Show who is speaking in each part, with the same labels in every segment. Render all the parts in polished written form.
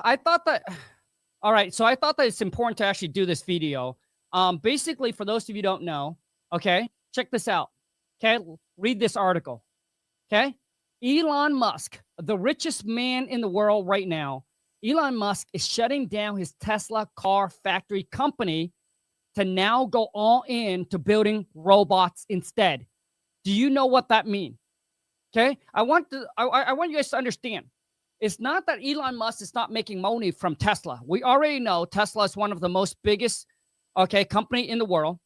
Speaker 1: I thought that, all right, so I thought that it's important to actually do this video. Basically, for those of you who don't know, okay, check this out. Okay, read this article. Okay, Elon Musk, the richest man in the world right now, Elon Musk is shutting down his Tesla car factory company to now go all in to building robots instead. Do you know what that means? Okay, I want you guys to understand. It's not that Elon Musk is not making money from Tesla. We already know Tesla is one of the most biggest, okay, company in the world.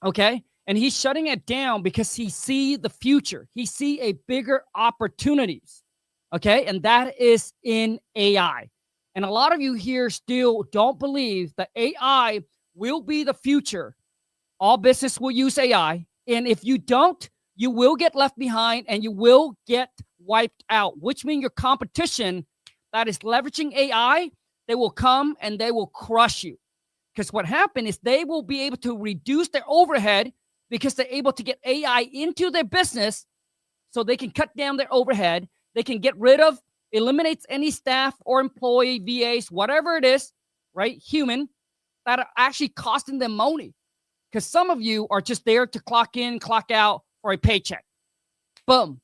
Speaker 1: Okay, and he's shutting it down because he see the future. He see a bigger opportunities. Okay, and that is in AI. And a lot of you here still don't believe that AI will be the future. All business will use AI, and if you don't, you will get left behind and you will get wiped out, which means your competition that is leveraging AI, they will come and they will crush you. Because what happened is they will be able to reduce their overhead because they're able to get AI into their business so they can cut down their overhead. They can get rid of, eliminates any staff or employee, VAs, whatever it is, right? Human, that are actually costing them money. Because some of you are just there to clock in, clock out for a paycheck. Boom.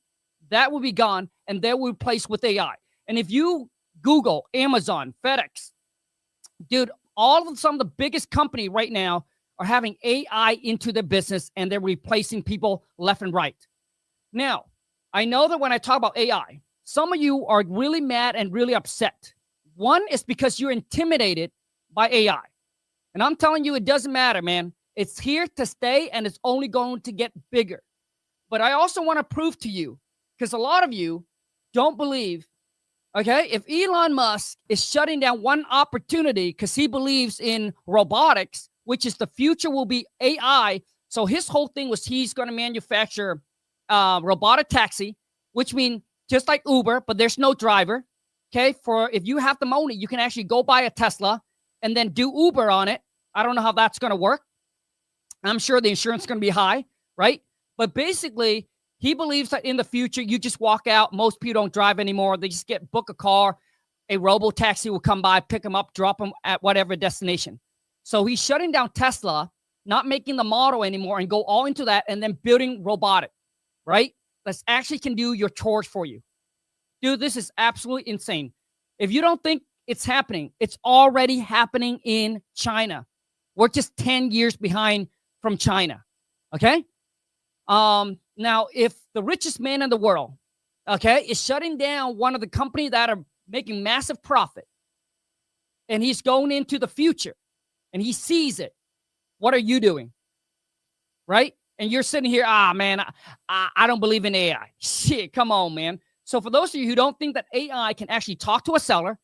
Speaker 1: That will be gone, and they will be replaced with AI. And if you Google Amazon, FedEx, dude, some of the biggest company right now are having AI into their business, and they're replacing people left and right. Now, I know that when I talk about AI, some of you are really mad and really upset. One is because you're intimidated by AI. And I'm telling you, it doesn't matter, man. It's here to stay, and it's only going to get bigger. But I also want to prove to you, because a lot of you don't believe, okay, if Elon Musk is shutting down one opportunity because he believes in robotics, which is the future will be AI. So his whole thing was he's going to manufacture robotic taxi, which means just like Uber, but there's no driver. Okay, for if you have the money, you can actually go buy a Tesla and then do Uber on it. I don't know how that's going to work. I'm sure the insurance is going to be high, right? But basically, he believes that in the future, you just walk out. Most people don't drive anymore. They just book a car. A robo-taxi will come by, pick them up, drop them at whatever destination. So he's shutting down Tesla, not making the model anymore, and go all into that, and then building robotic, right? That actually can do your chores for you. Dude, this is absolutely insane. If you don't think it's happening, it's already happening in China. We're just 10 years behind from China, okay? Now, if the richest man in the world, okay, is shutting down one of the companies that are making massive profit, and he's going into the future, and he sees it, what are you doing? Right? And you're sitting here, man, I don't believe in AI. Shit, come on, man. So for those of you who don't think that AI can actually talk to a seller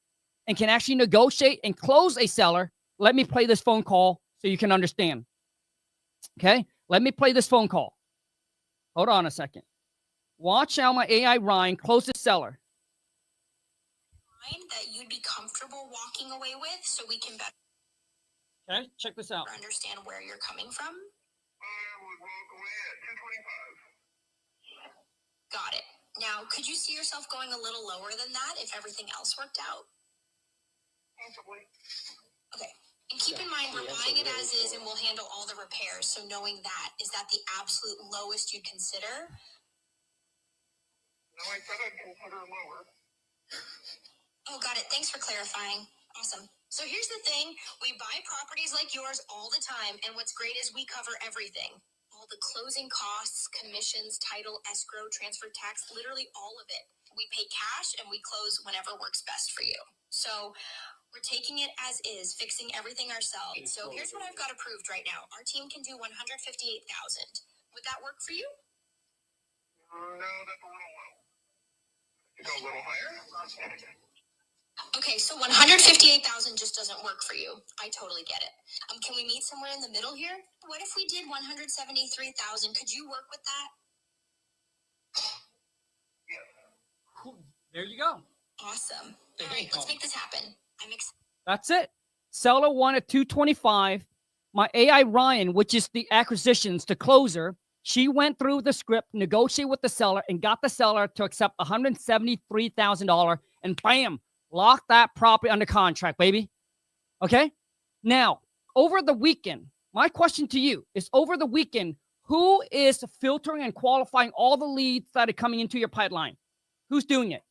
Speaker 1: and can actually negotiate and close a seller, let me play this phone call so you can understand. Okay? Let me play this phone call. Hold on a second. Watch how my AI Ryan close the seller.
Speaker 2: That you'd be comfortable walking away with so we can better
Speaker 1: check this out.
Speaker 2: Understand where you're coming from. I would walk away at 225. Got it. Now, could you see yourself going a little lower than that if everything else worked out? Possibly. Okay. And keep in mind, we're buying it as is and we'll handle all the repairs. So knowing that, is that the absolute lowest you'd consider? No, I said I'd consider lower. Oh, got it. Thanks for clarifying. Awesome. So here's the thing. We buy properties like yours all the time. And what's great is we cover everything. All the closing costs, commissions, title, escrow, transfer tax, literally all of it. We pay cash and we close whenever works best for you. So we're taking it as is, fixing everything ourselves. So here's what I've got approved right now. Our team can do $158,000. Would that work for you? No, that's a little low. You go a little higher? Okay, so $158,000 just doesn't work for you. I totally get it. Can we meet somewhere in the middle here? What if we did $173,000? Could you work with that?
Speaker 1: Yeah. There you go.
Speaker 2: Awesome. All right, let's make this happen.
Speaker 1: That's it. Seller wanted 225. My AI Ryan, which is the acquisitions, the closer, she went through the script, negotiated with the seller, and got the seller to accept $173,000. And bam, Lock that property under contract, baby. Okay? Now, over the weekend, my question to you is, over the weekend, who is filtering and qualifying all the leads that are coming into your pipeline? Who's doing it?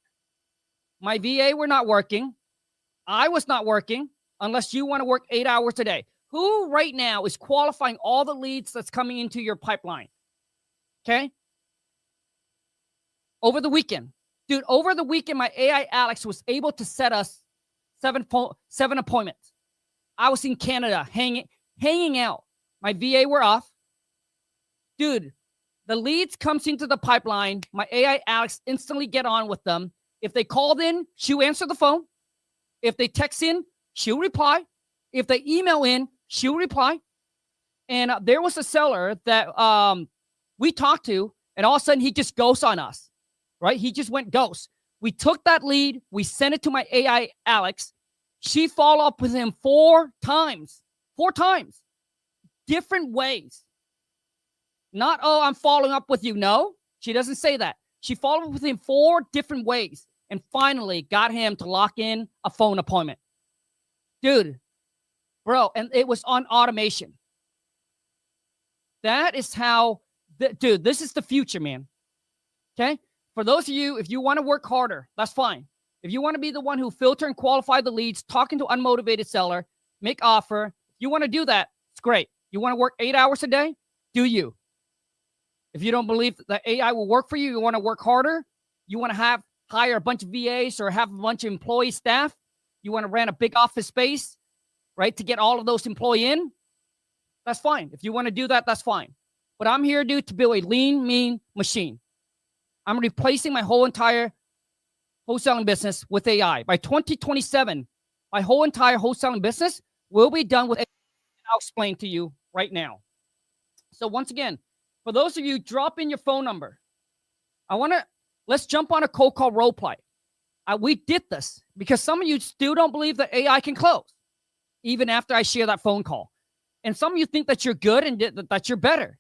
Speaker 1: My VA were not working. I was not working unless you want to work 8 hours a day. Who right now is qualifying all the leads that's coming into your pipeline? Okay? Over the weekend. Dude, over the weekend, my AI Alex was able to set us seven appointments. I was in Canada hanging out. My VA were off. Dude, the leads comes into the pipeline. My AI Alex instantly get on with them. If they called in, she'll answer the phone. If they text in, she'll reply. If they email in, she'll reply. And there was a seller that we talked to, and all of a sudden he just ghosts on us, right? He just went ghost. We took that lead. We sent it to my AI Alex. She followed up with him 4 times. 4 times. Different ways. Not, oh, I'm following up with you. No, she doesn't say that. She followed up with him 4 different ways and finally got him to lock in a phone appointment. Dude, bro, and it was on automation. That is how, dude, this is the future, man. Okay? For those of you, if you want to work harder, that's fine. If you want to be the one who filter and qualify the leads, talking to unmotivated seller, make offer, if you want to do that, it's great. You want to work 8 hours a day? Do you? If you don't believe that AI will work for you, you want to work harder, you want to hire a bunch of VAs or have a bunch of employee staff, you want to rent a big office space, right, to get all of those employees in, that's fine. If you want to do that, that's fine. But I'm here, dude, to build a lean, mean machine. I'm replacing my whole entire wholesaling business with AI. By 2027, my whole entire wholesaling business will be done with AI. I'll explain to you right now. So once again, for those of you, drop in your phone number. Let's jump on a cold call role play. We did this because some of you still don't believe that AI can close, even after I share that phone call. And some of you think that you're good and that you're better.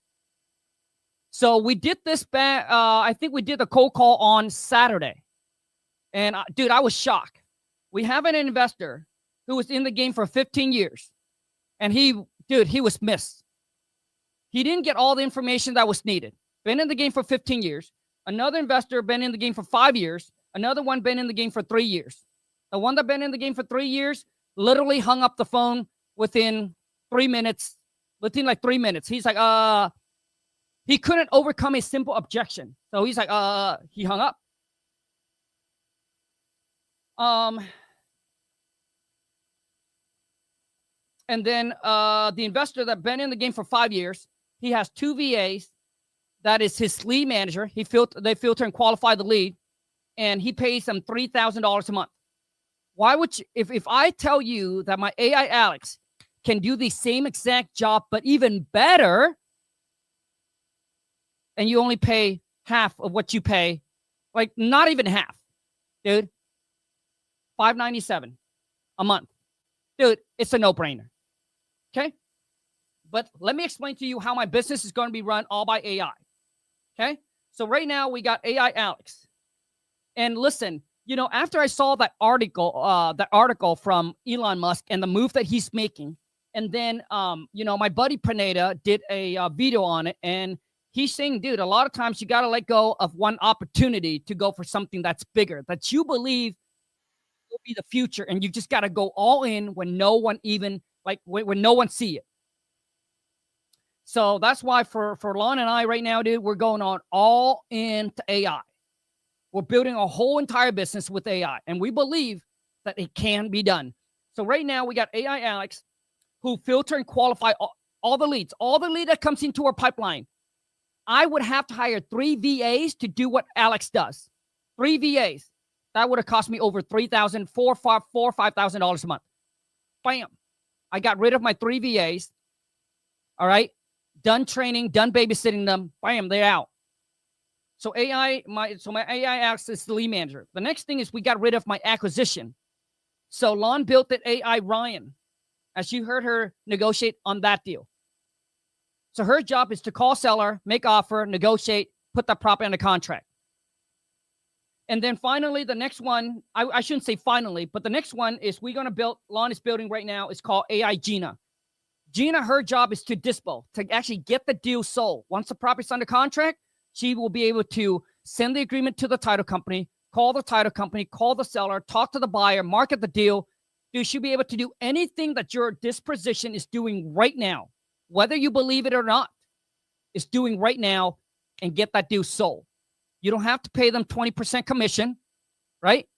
Speaker 1: So we did this back, I think we did a cold call on Saturday. And dude, I was shocked. We have an investor who was in the game for 15 years. And he was missed. He didn't get all the information that was needed. Been in the game for 15 years. Another investor been in the game for 5 years. Another one been in the game for 3 years. The one that been in the game for 3 years literally hung up the phone within 3 minutes. Within like 3 minutes. He's like, he couldn't overcome a simple objection. So he's like, he hung up. And then the investor that been in the game for 5 years, he has 2 VAs. That is his lead manager. They filter and qualify the lead, and he pays them $3,000 a month. Why would you, if I tell you that my AI Alex can do the same exact job, but even better, and you only pay half of what you pay, like not even half, dude, $597 a month. Dude, it's a no-brainer. Okay? But let me explain to you how my business is going to be run all by AI. Okay? So right now we got AI Alex. And listen, you know, after I saw that article from Elon Musk and the move that he's making, and then, you know, my buddy Pineda did a video on it, and he's saying, dude, a lot of times you got to let go of one opportunity to go for something that's bigger, that you believe will be the future, and you just got to go all in when no one even, like, when no one see it. So that's why for Lon and I right now, dude, we're going on all into AI. We're building a whole entire business with AI, and we believe that it can be done. So right now we got AI Alex, who filter and qualify all the leads, that comes into our pipeline. I would have to hire 3 VAs to do what Alex does. 3 VAs. That would have cost me over $3,000, $5,000 a month. Bam. I got rid of my 3 VAs. All right. Done training, done babysitting them. Bam, they're out. So my AI Alex is the lead manager. The next thing is we got rid of my acquisition. So Lon built that AI Ryan, as you heard her negotiate on that deal. So her job is to call seller, make offer, negotiate, put that property under contract. And then finally, the next one, I shouldn't say finally, but the next one is we're going to build, Lon is building right now, is called AI Gina. Gina, her job is to dispo, to actually get the deal sold. Once the property's under contract, she will be able to send the agreement to the title company, call the title company, call the seller, talk to the buyer, market the deal. Dude, she'll be able to do anything that your disposition is doing right now, whether you believe it or not, is doing right now, and get that deal sold. You don't have to pay them 20% commission, right?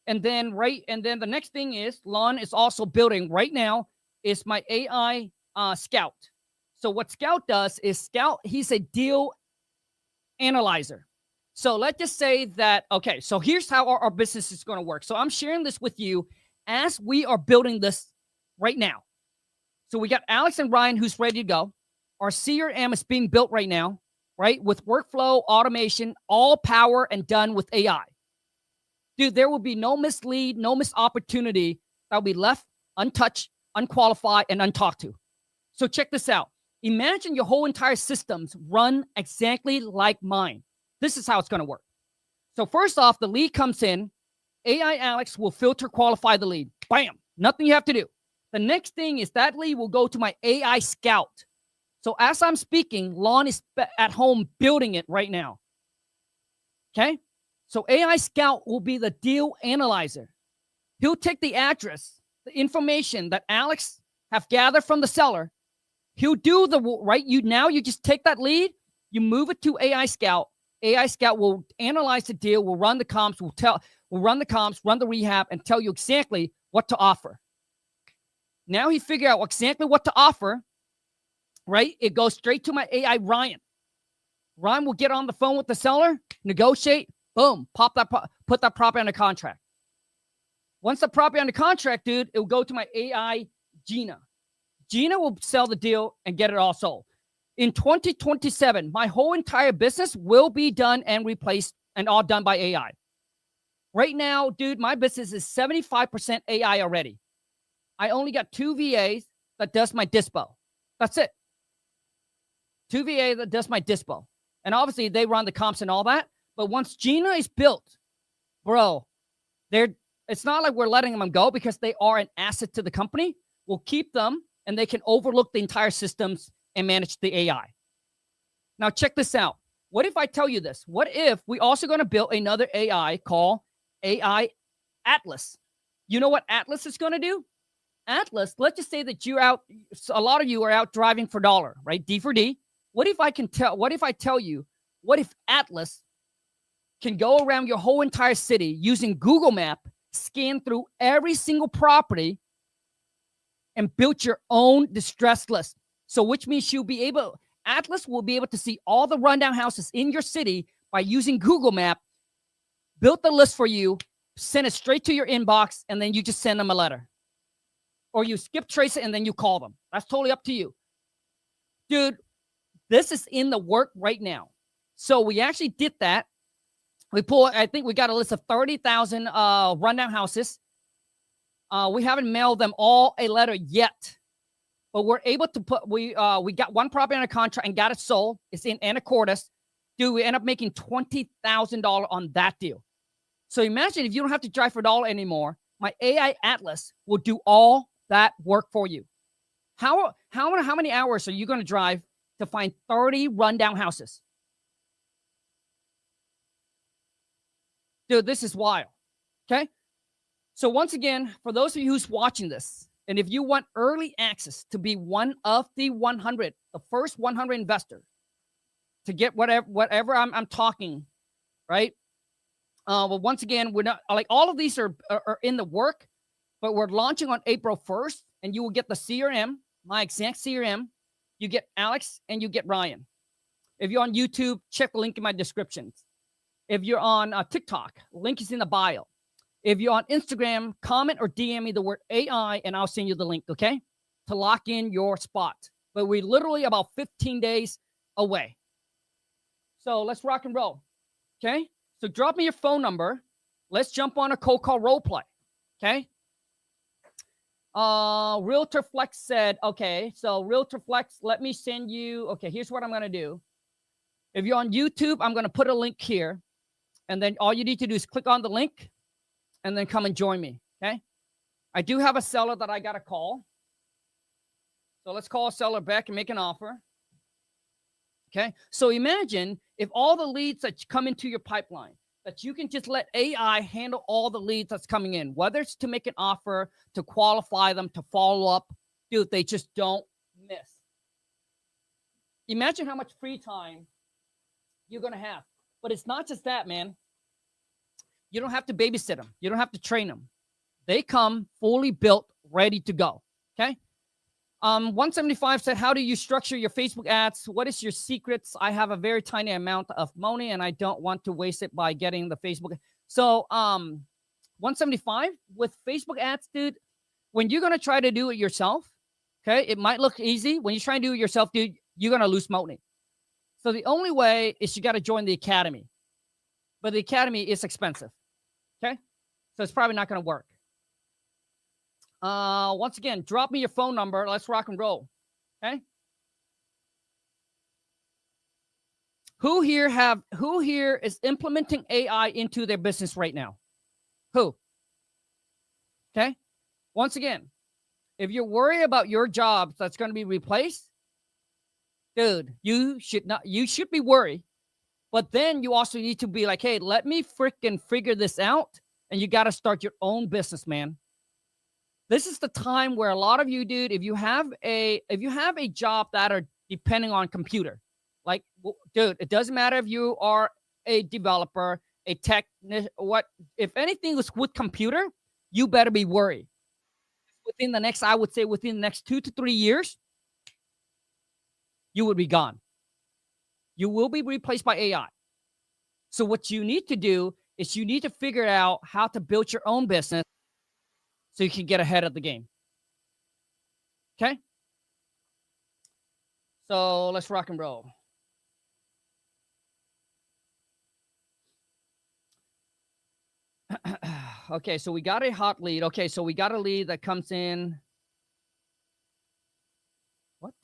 Speaker 1: And then the next thing is Lon is also building right now is my AI Scout. So what Scout does is Scout, he's a deal analyzer. So let's just say that, okay, so here's how our business is going to work. So I'm sharing this with you as we are building this right now. So we got Alex and Ryan who's ready to go. Our CRM is being built right now, right? With workflow, automation, all power and done with AI. Dude, there will be no mislead, no missed opportunity that will be left untouched, unqualified, and untalked to. So check this out. Imagine your whole entire systems run exactly like mine. This is how it's going to work. So first off, the lead comes in. AI Alex will filter, qualify the lead. Bam. Nothing you have to do. The next thing is that lead will go to my AI Scout. So as I'm speaking, Lon is at home building it right now. Okay? So AI Scout will be the deal analyzer. He'll take the address, the information that Alex have gathered from the seller. He'll do the right. You just take that lead, you move it to AI Scout. AI Scout will analyze the deal, will run the comps, run the rehab, and tell you exactly what to offer. Now he figured out exactly what to offer, right? It goes straight to my AI Ryan. Ryan will get on the phone with the seller, negotiate, boom, put that property under contract. Once the property under contract, dude, it will go to my AI Gina. Gina will sell the deal and get it all sold. In 2027, my whole entire business will be done and replaced and all done by AI. Right now, dude, my business is 75% AI already. I only got 2 VAs that does my dispo. That's it. 2 VA that does my dispo. And obviously, they run the comps and all that. But once Gina is built, bro, it's not like we're letting them go because they are an asset to the company. We'll keep them, and they can overlook the entire systems and manage the AI. Now, check this out. What if I tell you this? What if we also going to build another AI called AI Atlas? You know what Atlas is going to do? Atlas, let's just say that a lot of you are out driving for dollar, right? D for D. What if I tell you, what if Atlas can go around your whole entire city using Google Map, scan through every single property, and build your own distress list? So which means Atlas will be able to see all the rundown houses in your city by using Google Map, build the list for you, send it straight to your inbox, and then you just send them a letter. Or you skip trace it and then you call them. That's totally up to you. Dude, this is in the work right now. So we actually did that. I think we got a list of 30,000 rundown houses. We haven't mailed them all a letter yet. But we're able to we got one property under contract and got it sold. It's in Anacortes. Dude, we end up making $20,000 on that deal. So imagine if you don't have to drive for dollar anymore, my AI Atlas will do all that work for you. How many hours are you going to drive to find 30 rundown houses? Dude, this is wild. Okay? So once again, for those of you who's watching this, and if you want early access to be one of the 100, the first 100 investor to get whatever I'm talking, right? Well, once again, we're not like all of these are in the work, but we're launching on April 1st, and you will get the CRM, my exact CRM. You get Alex and you get Ryan. If you're on YouTube, check the link in my description. If you're on TikTok, link is in the bio. If you're on Instagram, comment or DM me the word AI, and I'll send you the link, okay? To lock in your spot. But we're literally about 15 days away. So let's rock and roll, okay? So drop me your phone number. Let's jump on a cold call role play, okay? Realtor Flex said, okay, so Realtor Flex, let me send you, okay, here's what I'm going to do. If you're on YouTube, I'm going to put a link here. And then all you need to do is click on the link and then come and join me. Okay. I do have a seller that I got to call. So let's call a seller back and make an offer. Okay. So imagine if all the leads that come into your pipeline, that you can just let AI handle all the leads that's coming in, whether it's to make an offer, to qualify them, to follow up. Dude, they just don't miss. Imagine how much free time you're going to have. But it's not just that, man. You don't have to babysit them. You don't have to train them. They come fully built, ready to go. Okay. 175 said, how do you structure your Facebook ads? What is your secrets? I have a very tiny amount of money and I don't want to waste it by getting the Facebook. So 175 with Facebook ads, dude, when you're going to try to do it yourself, okay, it might look easy. When you try and do it yourself, dude, you're going to lose money. So the only way is you got to join the academy. But the academy is expensive. Okay. So it's probably not going to work. Once again, drop me your phone number. Let's rock and roll. Okay. Who here is implementing AI into their business right now? Who? Okay. Once again, if you're worried about your job that's going to be replaced, dude, you should be worried. But then you also need to be like, hey, let me freaking figure this out. And you got to start your own business, man. This is the time where a lot of you, dude, if you have a job that are depending on computer, like, dude, it doesn't matter if you are a developer, a technician, if anything is with computer, you better be worried. Within the next 2 to 3 years, you will be gone. You will be replaced by AI. So what you need to do is you need to figure out how to build your own business so you can get ahead of the game. Okay? So let's rock and roll. Okay, so we got a hot lead. Okay, so we got a lead that comes in. What?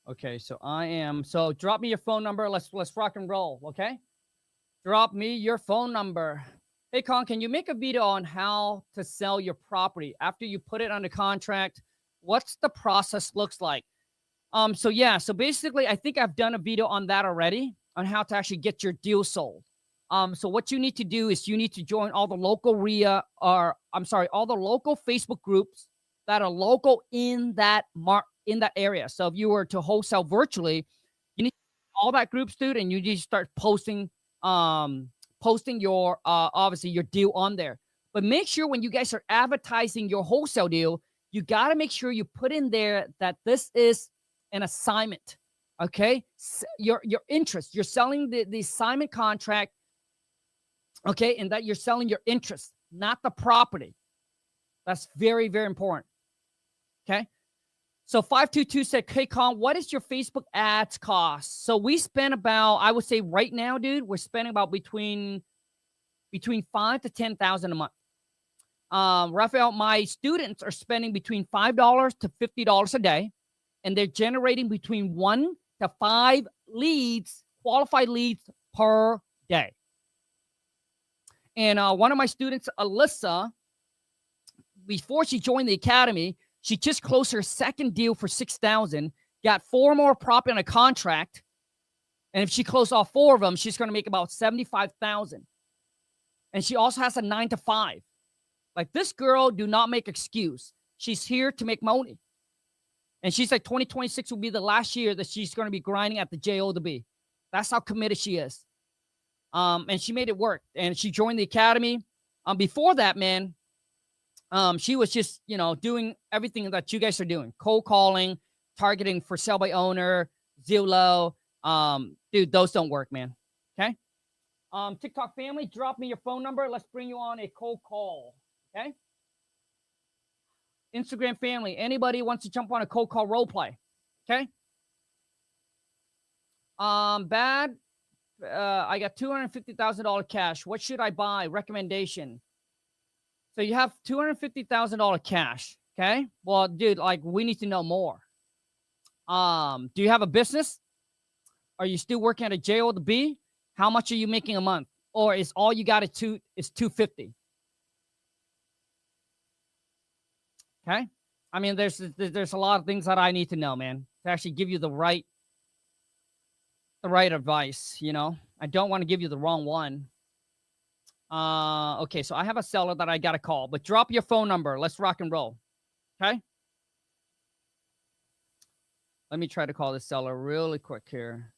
Speaker 1: Okay, so drop me your phone number. Let's rock and roll, okay? Drop me your phone number. Hey, Con, can you make a video on how to sell your property after you put it under contract? What's the process looks like? So basically, I think I've done a video on that already on how to actually get your deal sold. So what you need to do is you need to join all the local all the local Facebook groups that are local in that area. So if you were to wholesale virtually, you need all that groups, dude, and you need to start posting your obviously your deal on there. But make sure when you guys are advertising your wholesale deal, you got to make sure you put in there that this is an assignment. Okay, your interest, you're selling the assignment contract. Okay, and that you're selling your interest, not the property. That's very, very important. Okay. So 522 said, hey, Con, what is your Facebook ads cost? So we spend about, I would say right now, dude, we're spending about between 5 to 10,000 a month. Raphael, my students are spending between $5 to $50 a day, and they're generating between 1 to 5 leads, qualified leads per day. And one of my students, Alyssa, before she joined the academy, she just closed her second deal for $6,000, got 4 more property on a contract. And if she closed all 4 of them, she's going to make about $75,000. And she also has a 9 to 5. Like, this girl, do not make excuse. She's here to make money. And she's like, 2026 will be the last year that she's going to be grinding at the JO2B. That's how committed she is. And she made it work. And she joined the academy. Before that, man, she was just, doing everything that you guys are doing. Cold calling, targeting for sell by owner, Zillow. Dude, those don't work, man. Okay. TikTok family, drop me your phone number. Let's bring you on a cold call. Okay. Instagram family, anybody wants to jump on a cold call role play. Okay. Bad I got $250,000 cash. What should I buy? Recommendation. So you have $250,000 cash. Okay. Well, dude, like we need to know more. Do you have a business? Are you still working at a JOB? How much are you making a month? Or is all you got is 250? Okay. I mean, there's a lot of things that I need to know, man, to actually give you the right advice. You know, I don't want to give you the wrong one. Okay, so I have a seller that I got to call, but drop your phone number. Let's rock and roll. Okay. Let me try to call this seller really quick here.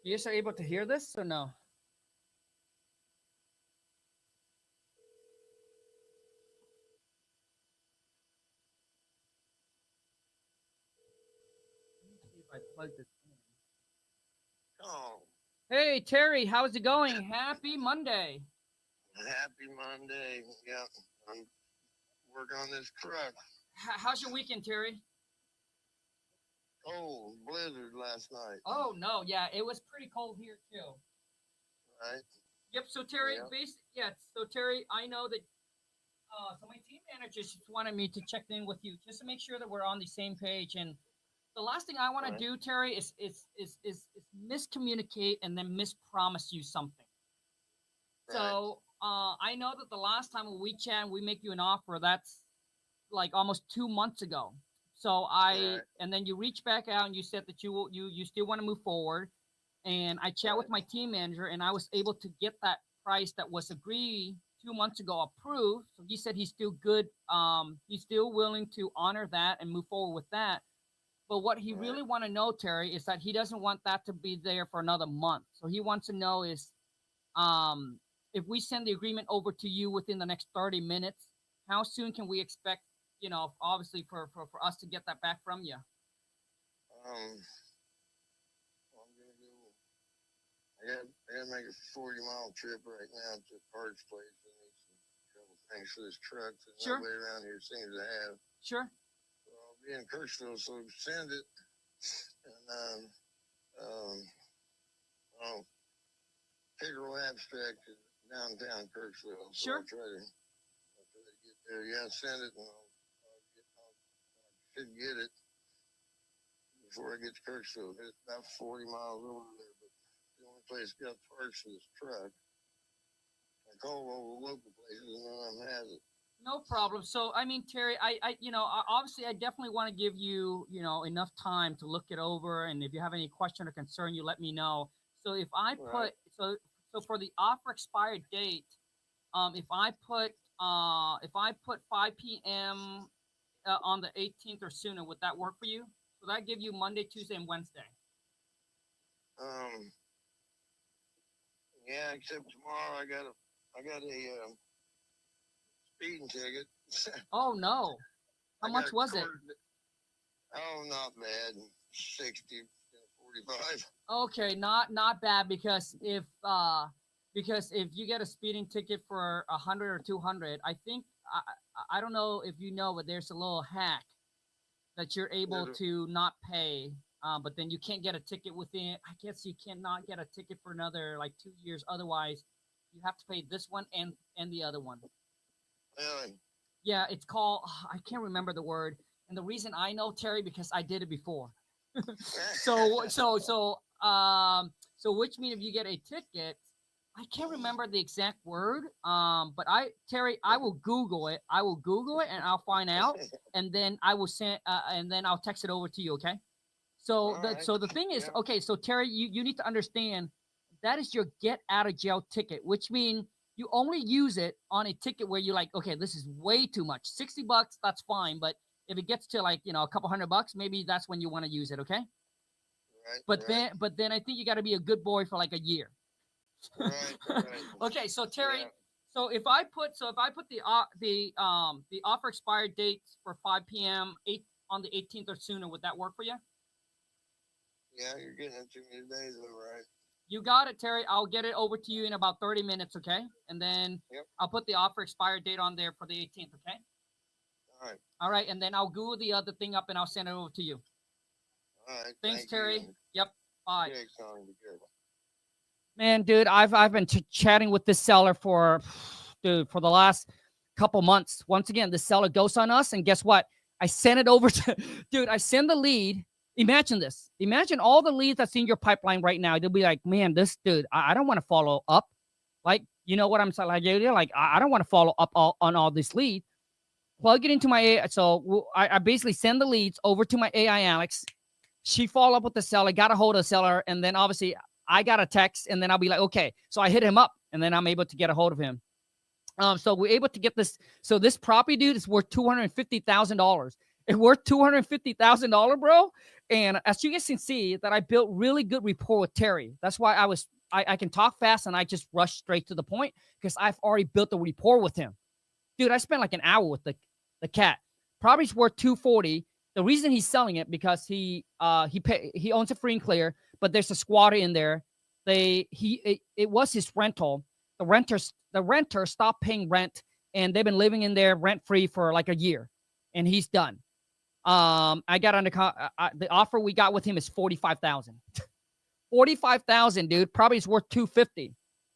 Speaker 1: You guys are able to hear this or no? If I plug this in.
Speaker 3: Oh,
Speaker 1: Hey, Terry, how's it going? Happy Monday.
Speaker 3: happy Monday. Yeah, I'm working on this truck.
Speaker 1: How's your weekend, Terry?
Speaker 3: Oh, blizzard last night,
Speaker 1: Oh, no. Yeah, it was pretty cold here, too.
Speaker 3: right?
Speaker 1: Yep. So, Terry,
Speaker 3: Yeah.
Speaker 1: So, Terry, I know that. So my team manager just wanted me to check in with you just to make sure that we're on the same page. And the last thing I want to do, Terry, is miscommunicate and then mispromise you something.
Speaker 3: Right.
Speaker 1: So I know that the last time we chat, we make you an offer. That's like almost 2 months ago. So and then you reach back out and you said that you still want to move forward. And I chat with my team manager, and I was able to get that price that was agreed 2 months ago approved. So he said he's still good. He's still willing to honor that and move forward with that. But what he really want to know, Terry, is that he doesn't want that to be there for another month. So he wants to know is, if we send the agreement over to you within the next 30 minutes, how soon can we expect, obviously for us to get that back from you?
Speaker 3: I'm gonna go. I got to make a 40-mile trip right now to a parts place. I need some couple things for this truck that nobody around here seems to have.
Speaker 1: Sure.
Speaker 3: So I'll be in Kirksville, so send it. And Pickerel Abstract is downtown Kirksville. So
Speaker 1: Sure.
Speaker 3: I'll try to get there. Yeah, send it, and I should get it before I get to Kirksville. It's about 40 miles over there, but the only place got parts for this truck. I call all the local places, and none of them has it.
Speaker 1: No problem. So, I mean, Terry, obviously, I definitely want to give you, enough time to look it over. And if you have any question or concern, you let me know. So if I put, so for the offer expired date, if I put 5 p.m. On the 18th or sooner, would that work for you? So that give you Monday, Tuesday, and Wednesday.
Speaker 3: Yeah, except tomorrow I got a speeding ticket.
Speaker 1: Oh no! How much was it?
Speaker 3: Oh, not bad. 60, 45.
Speaker 1: Okay, not bad, because if you get a speeding ticket for 100 or 200, I think I don't know if you know, but there's a little hack that you're able to not pay. But then you can't get a ticket within. I guess you cannot get a ticket for another like 2 years. Otherwise, you have to pay this one and the other one.
Speaker 3: Really?
Speaker 1: Yeah, it's called. I can't remember the word. And the reason I know, Terry, because I did it before. So which means if you get a ticket, I can't remember the exact word. But Terry, I will Google it. And I'll find out, and then I will send, and then I'll text it over to you. Okay. So the thing is, okay. So Terry, you need to understand that is your get out of jail ticket, which means you only use it on a ticket where you're like, okay, this is way too much. $60, that's fine. But if it gets to like, a couple $100, maybe that's when you want to use it. Okay. But then I think you got to be a good boy for like a year.
Speaker 3: Right.
Speaker 1: Okay, so Terry, so if I put the offer expired date for 5 p.m. on the 18th or sooner, would that work for you?
Speaker 3: Yeah, you're getting it to me today, though, right?
Speaker 1: You got it, Terry. I'll get it over to you in about 30 minutes, okay? And then I'll put the offer expired date on there for the 18th, okay?
Speaker 3: All right.
Speaker 1: All right, and then I'll Google the other thing up and I'll send it over to you.
Speaker 3: All right.
Speaker 1: Thanks,
Speaker 3: Thank
Speaker 1: Terry.
Speaker 3: you.
Speaker 1: Yep. Bye.
Speaker 3: Okay, Tony. Be careful.
Speaker 1: Man, dude, I've been chatting with this seller for the last couple months. Once again, the seller goes on us, and guess what? I sent it over to dude. I send the lead. Imagine this. Imagine all the leads that's in your pipeline right now. They'll be like, man, this dude, I don't want to follow up. Like, you know what I'm saying? Like, you're like, I don't want to follow up on all this lead. Plug it into my AI. So I basically send the leads over to my AI Alex. She follow up with the seller, got a hold of the seller, and then obviously I got a text, and then I'll be like, okay. So I hit him up, and then I'm able to get a hold of him. So we're able to get this. So this property, dude, is worth $250,000. It's worth $250,000, bro. And as you guys can see, that I built really good rapport with Terry. That's why I can talk fast, and I just rush straight to the point because I've already built a rapport with him. Dude, I spent like an hour with the cat. Property's worth $240,000. The reason he's selling it because he owns it free and clear, but there's a squatter in there. It was his rental. The renter stopped paying rent, and they've been living in there rent free for like a year, and he's done. I got under the offer we got with him is $45,000. $45,000, dude. Probably it's worth $250,000.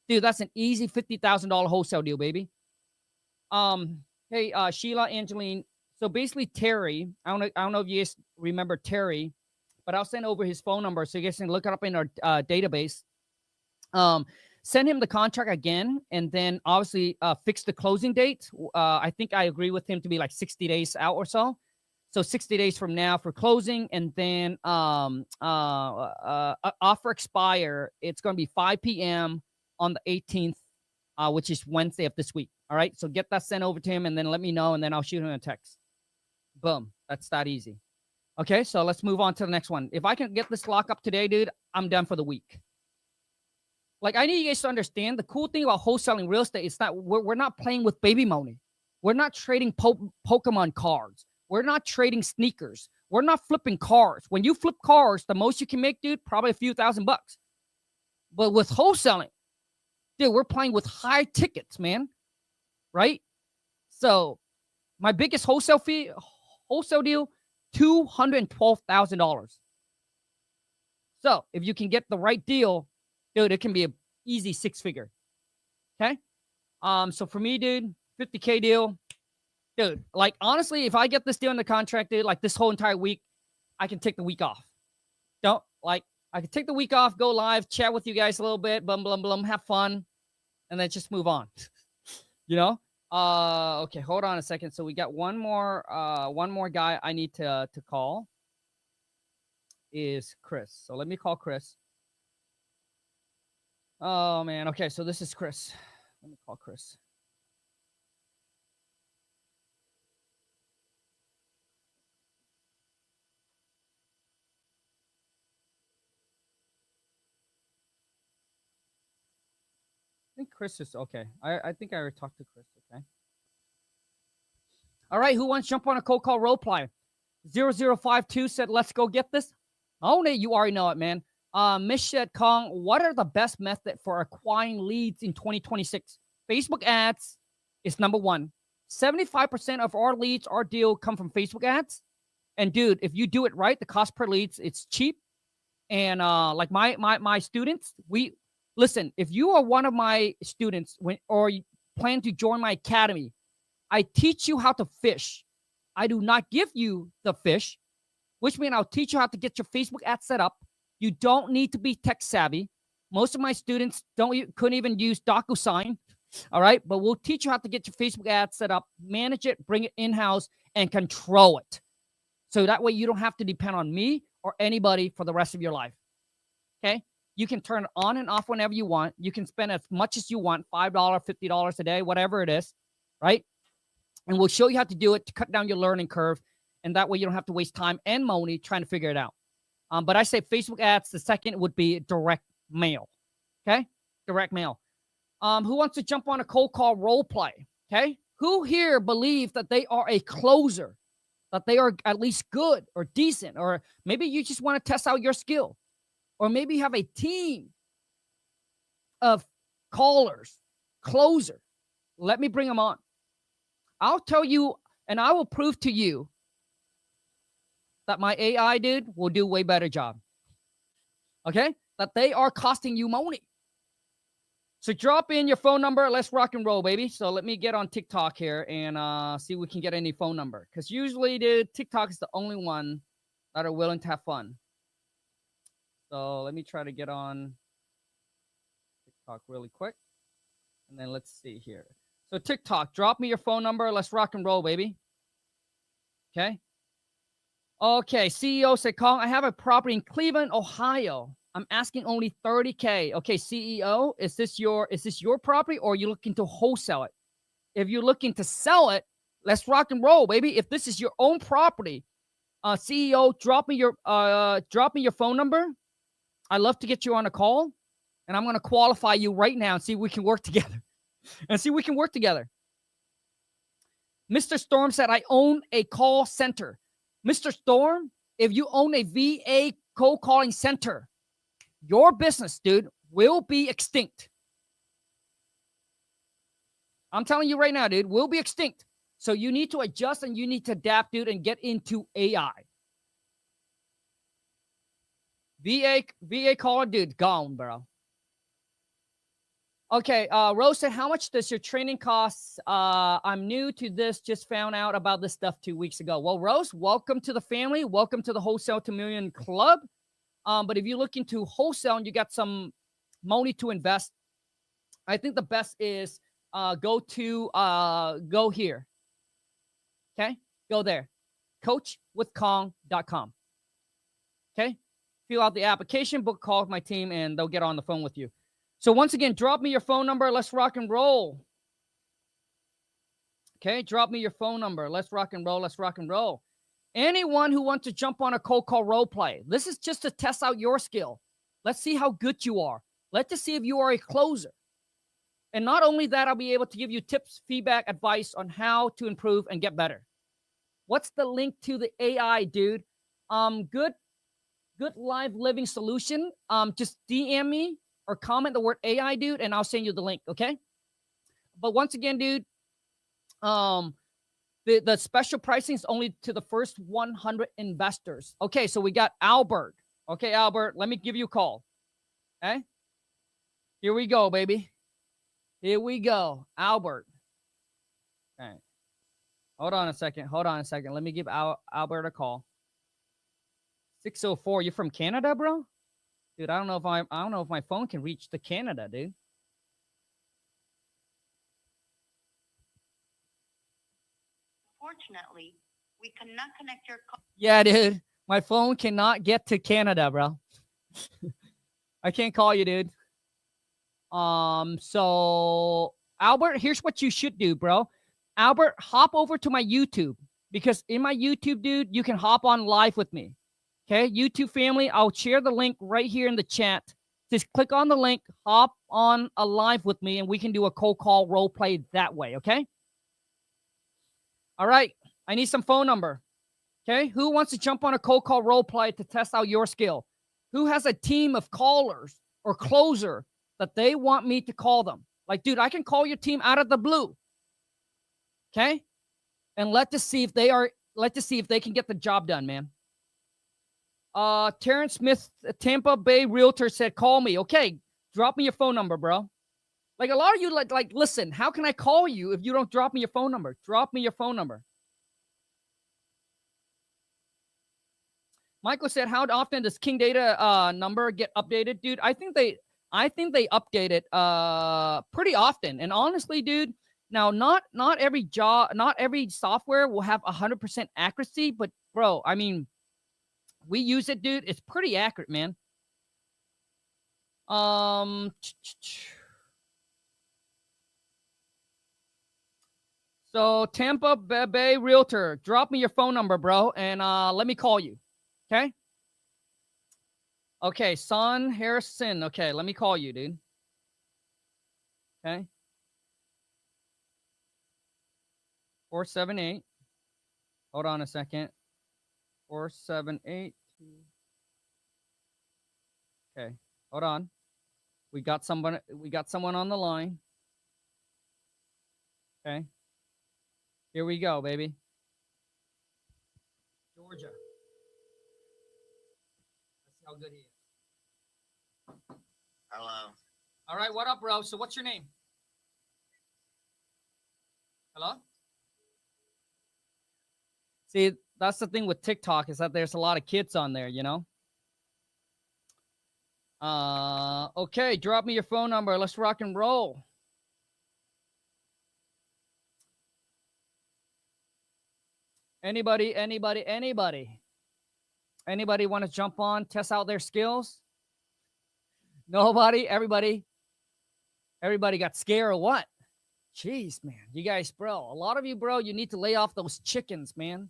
Speaker 1: Dude, that's an easy $50,000 wholesale deal, baby. Hey, Sheila, Angeline. So basically, Terry. I don't know if you guys remember Terry, but I'll send over his phone number so you guys can look it up in our database. Send him the contract again, and then obviously fix the closing date. I think I agree with him to be like 60 days out or so. So 60 days from now for closing, and then offer expire. It's going to be 5 p.m. on the 18th, which is Wednesday of this week. All right. So get that sent over to him, and then let me know, and then I'll shoot him a text. Boom. That's that easy. Okay. So let's move on to the next one. If I can get this lock up today, dude, I'm done for the week. Like, I need you guys to understand the cool thing about wholesaling real estate is that we're not playing with baby money. We're not trading Pokemon cards. We're not trading sneakers. We're not flipping cars. When you flip cars, the most you can make, dude, probably a few $1,000. But with wholesaling, dude, we're playing with high tickets, man. Right? So my biggest wholesale deal, $212,000. So if you can get the right deal, dude, it can be an easy 6-figure. Okay. So for me, dude, 50K deal. Dude, like, honestly, if I get this deal in the contract, dude, like this whole entire week, I can take the week off. I can take the week off, go live, chat with you guys a little bit, blum, have fun, and then just move on. You know? Okay, hold on a second. So we got one more guy I need to call is Chris. So let me call Chris. Oh man. Okay, so this is Chris. Let me call Chris. I think Chris is okay. I think I already talked to Chris. Okay. All right. Who wants to jump on a cold call role play? 0052 said, let's go get this. Own it. You already know it, man. Mished Kong, what are the best method for acquiring leads in 2026? Facebook ads is number one. 75% of our leads, our deal come from Facebook ads. And dude, if you do it right, the cost per leads, it's cheap. And like my students, listen, if you are one of my students or you plan to join my academy, I teach you how to fish. I do not give you the fish, which means I'll teach you how to get your Facebook ad set up. You don't need to be tech savvy. Most of my students couldn't even use DocuSign. All right. But we'll teach you how to get your Facebook ad set up, manage it, bring it in-house, and control it. So that way you don't have to depend on me or anybody for the rest of your life. Okay. You can turn it on and off whenever you want. You can spend as much as you want, $5, $50 a day, whatever it is. Right. And we'll show you how to do it to cut down your learning curve. And that way you don't have to waste time and money trying to figure it out. But I say Facebook ads. The second would be direct mail. Okay. Direct mail. Who wants to jump on a cold call role play? Okay. Who here believes that they are a closer, that they are at least good or decent, or maybe you just want to test out your skill, or maybe you have a team of callers, closer. Let me bring them on. I'll tell you, and I will prove to you that my AI, dude, will do way better job. Okay? That they are costing you money. So drop in your phone number. Let's rock and roll, baby. So let me get on TikTok here and see if we can get any phone number. Because usually, dude, TikTok is the only one that are willing to have fun. So let me try to get on TikTok really quick. And then let's see here. So TikTok, drop me your phone number. Let's rock and roll, baby. Okay. Okay. CEO said, Kong, I have a property in Cleveland, Ohio. I'm asking only 30K. Okay, CEO, is this your property, or are you looking to wholesale it? If you're looking to sell it, let's rock and roll, baby. If this is your own property, CEO, drop me your phone number. I'd love to get you on a call, and I'm going to qualify you right now and see if we can work together. Mr. Storm said, I own a call center. Mr. Storm, if you own a VA cold calling center, your business, dude, will be extinct. I'm telling you right now, dude, will be extinct. So you need to adjust and you need to adapt, dude, and get into AI. VA caller, dude, gone, bro. Okay, Rose said, how much does your training cost? I'm new to this, just found out about this stuff 2 weeks ago. Well, Rose, welcome to the family. Welcome to the Wholesale to Million Club. But if you're looking to wholesale and you got some money to invest, I think the best is go here. Okay, go there, coachwithkong.com. Okay, fill out the application, book call with my team, and they'll get on the phone with you. So once again, drop me your phone number. Let's rock and roll. Okay, drop me your phone number. Let's rock and roll. Let's rock and roll. Anyone who wants to jump on a cold call role play, this is just to test out your skill. Let's see how good you are. Let's see if you are a closer. And not only that, I'll be able to give you tips, feedback, advice on how to improve and get better. What's the link to the AI, dude? Good live living solution. Just DM me or comment the word AI, dude, and I'll send you the link, okay? But once again, dude, the special pricing is only to the first 100 investors. Okay, so we got Albert. Okay, Albert, let me give you a call. Okay? Here we go, baby. Here we go. Albert. All right. Hold on a second. Let me give Albert a call. 604. You're from Canada, bro? Dude, I don't know if my phone can reach to Canada, dude.
Speaker 4: Unfortunately, we cannot connect your call.
Speaker 1: Yeah, dude. My phone cannot get to Canada, bro. I can't call you, dude. So Albert, here's what you should do, bro. Albert, hop over to my YouTube, because in my YouTube, dude, you can hop on live with me. Okay, YouTube family, I'll share the link right here in the chat. Just click on the link, hop on a live with me, and we can do a cold call role play that way, okay? All right, I need some phone number. Okay, who wants to jump on a cold call role play to test out your skill? Who has a team of callers or closer that they want me to call them? Like, dude, I can call your team out of the blue. Okay, and let's see if they can get the job done, man. Terrence Smith, Tampa Bay Realtor said, call me. Okay, drop me your phone number, bro. Like, a lot of you like, listen, how can I call you if you don't drop me your phone number? Drop me your phone number. Michael said, how often does King Data number get updated? Dude, I think they update it pretty often. And honestly, dude, now not every software will have 100% accuracy, but bro, I mean, we use it, dude. It's pretty accurate, man. So Tampa Bay Realtor, drop me your phone number, bro, and let me call you. Okay? Okay, Son Harrison. Okay, let me call you, dude. Okay? 478. Hold on a second. 478. Okay, hold on. We got someone on the line. Okay. Here we go, baby. Georgia. how good he is.
Speaker 5: Hello.
Speaker 1: All right, what up, bro? So what's your name? Hello? See, that's the thing with TikTok is that there's a lot of kids on there, you know? Okay, drop me your phone number. Let's rock and roll. Anybody want to jump on, test out their skills? Nobody? Everybody got scared or what? Jeez, man. You guys, bro. A lot of you, bro, you need to lay off those chickens, man.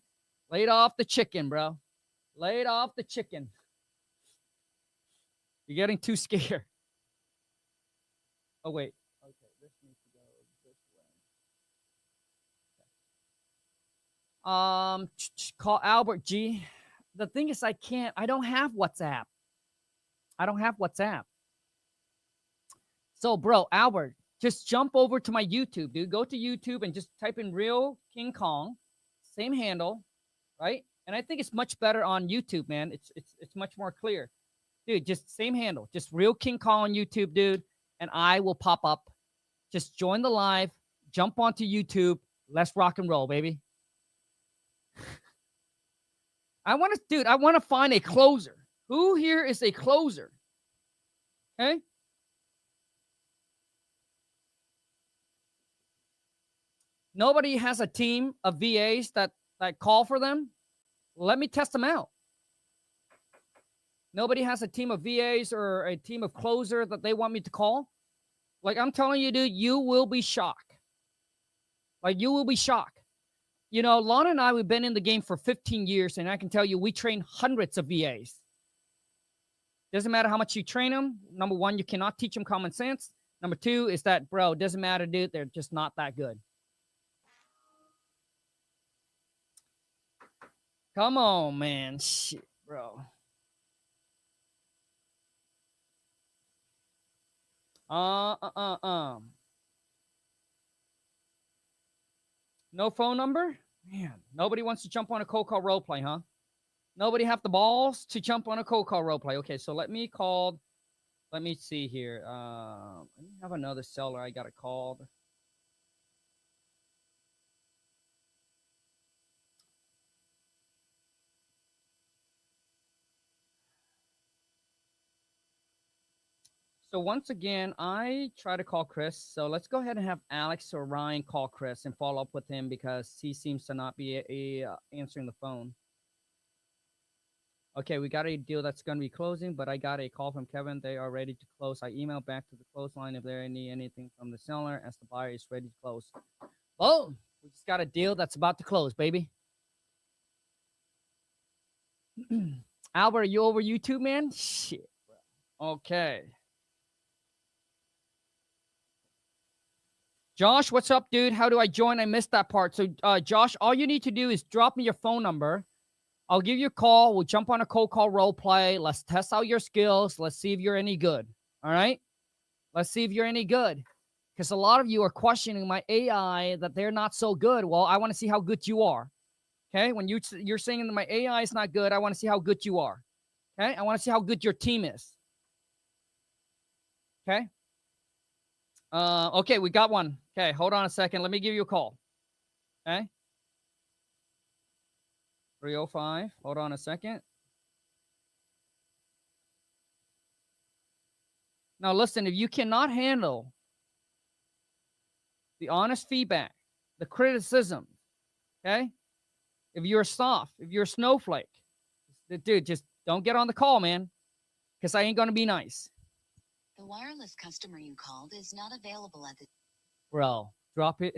Speaker 1: Lay off the chicken, bro. Lay off the chicken. You're getting too scared. Oh, wait. Okay, this needs to go this way. Call Albert G. The thing is, I don't have WhatsApp. So, bro, Albert, just jump over to my YouTube, dude. Go to YouTube and just type in Real King Kong. Same handle, right? And I think it's much better on YouTube, man. It's much more clear. Dude, just same handle. Just Real King Kong on YouTube, dude. And I will pop up. Just join the live. Jump onto YouTube. Let's rock and roll, baby. I want to find a closer. Who here is a closer? Okay? Nobody has a team of VAs that call for them. Let me test them out. Nobody has a team of VAs or a team of closer that they want me to call. Like, I'm telling you, dude, you will be shocked. Like, you will be shocked. You know, Lana and I, we've been in the game for 15 years, and I can tell you, we train hundreds of VAs. Doesn't matter how much you train them. Number one, you cannot teach them common sense. Number two is that, bro, doesn't matter, dude. They're just not that good. Come on, man. Shit, bro. No phone number? Man, nobody wants to jump on a cold call role play, huh? Nobody have the balls to jump on a cold call role play. Okay, so let me see here. Let me have another seller I got called. So once again, I try to call Chris. So let's go ahead and have Alex or Ryan call Chris and follow up with him because he seems to not be answering the phone. Okay, we got a deal that's going to be closing, but I got a call from Kevin. They are ready to close. I emailed back to the close line if they need anything from the seller as the buyer is ready to close. Oh, we just got a deal that's about to close, baby. Albert, are you over YouTube, man? Shit. Okay. Josh, what's up, dude? How do I join? I missed that part. So, Josh, all you need to do is drop me your phone number. I'll give you a call. We'll jump on a cold call role play. Let's test out your skills. Let's see if you're any good. All right? Let's see if you're any good. Because a lot of you are questioning my AI that they're not so good. Well, I want to see how good you are. Okay? When you're saying that my AI is not good, I want to see how good you are. Okay? I want to see how good your team is. Okay? Okay, we got one. Okay, hold on a second. Let me give you a call. Okay? 305. Hold on a second. Now, listen, if you cannot handle the honest feedback, the criticism, okay? If you're soft, if you're a snowflake, dude, just don't get on the call, man, because I ain't going to be nice.
Speaker 6: The wireless customer you called is not available at the...
Speaker 1: Bro, drop it.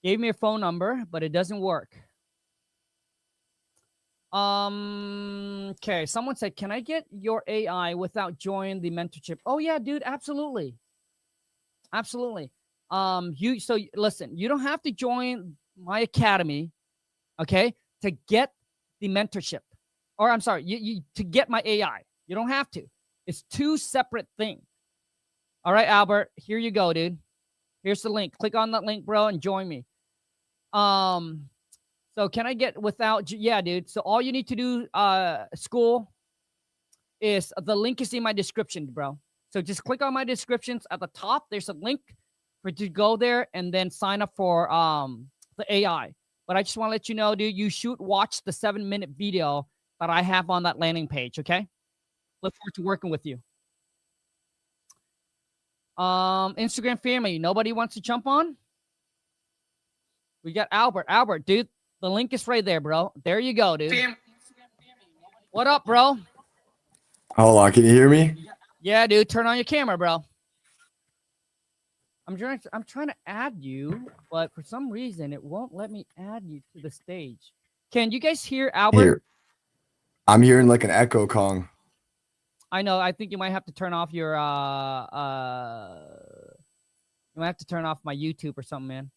Speaker 1: Gave me a phone number, but it doesn't work. Okay, someone said, can I get your AI without joining the mentorship? Oh, yeah, dude, absolutely. Absolutely. So listen, you don't have to join my academy, okay, to get the mentorship. Or I'm sorry, you to get my AI. You don't have to. It's two separate things. All right, Albert, here you go, dude. Here's the link. Click on that link, bro, and join me. So can I get without? Yeah, dude. So all you need to do, Skool, is the link is in my description, bro. So just click on my descriptions at the top. There's a link for you to go there and then sign up for the AI. But I just want to let you know, dude, you should watch the 7-minute video that I have on that landing page. Okay. Look forward to working with you. Instagram family, nobody wants to jump on? We got Albert. Albert, dude, the link is right there, bro. There you go, dude. What up, bro?
Speaker 5: Hold on, can you hear me?
Speaker 1: Yeah, dude, turn on your camera, bro. I'm trying to add you, but for some reason it won't let me add you to the stage. Can you guys hear Albert?
Speaker 5: Here. I'm hearing like an echo, Kong.
Speaker 1: I know. I think you might have to turn off your you might have to turn off my YouTube or something, man.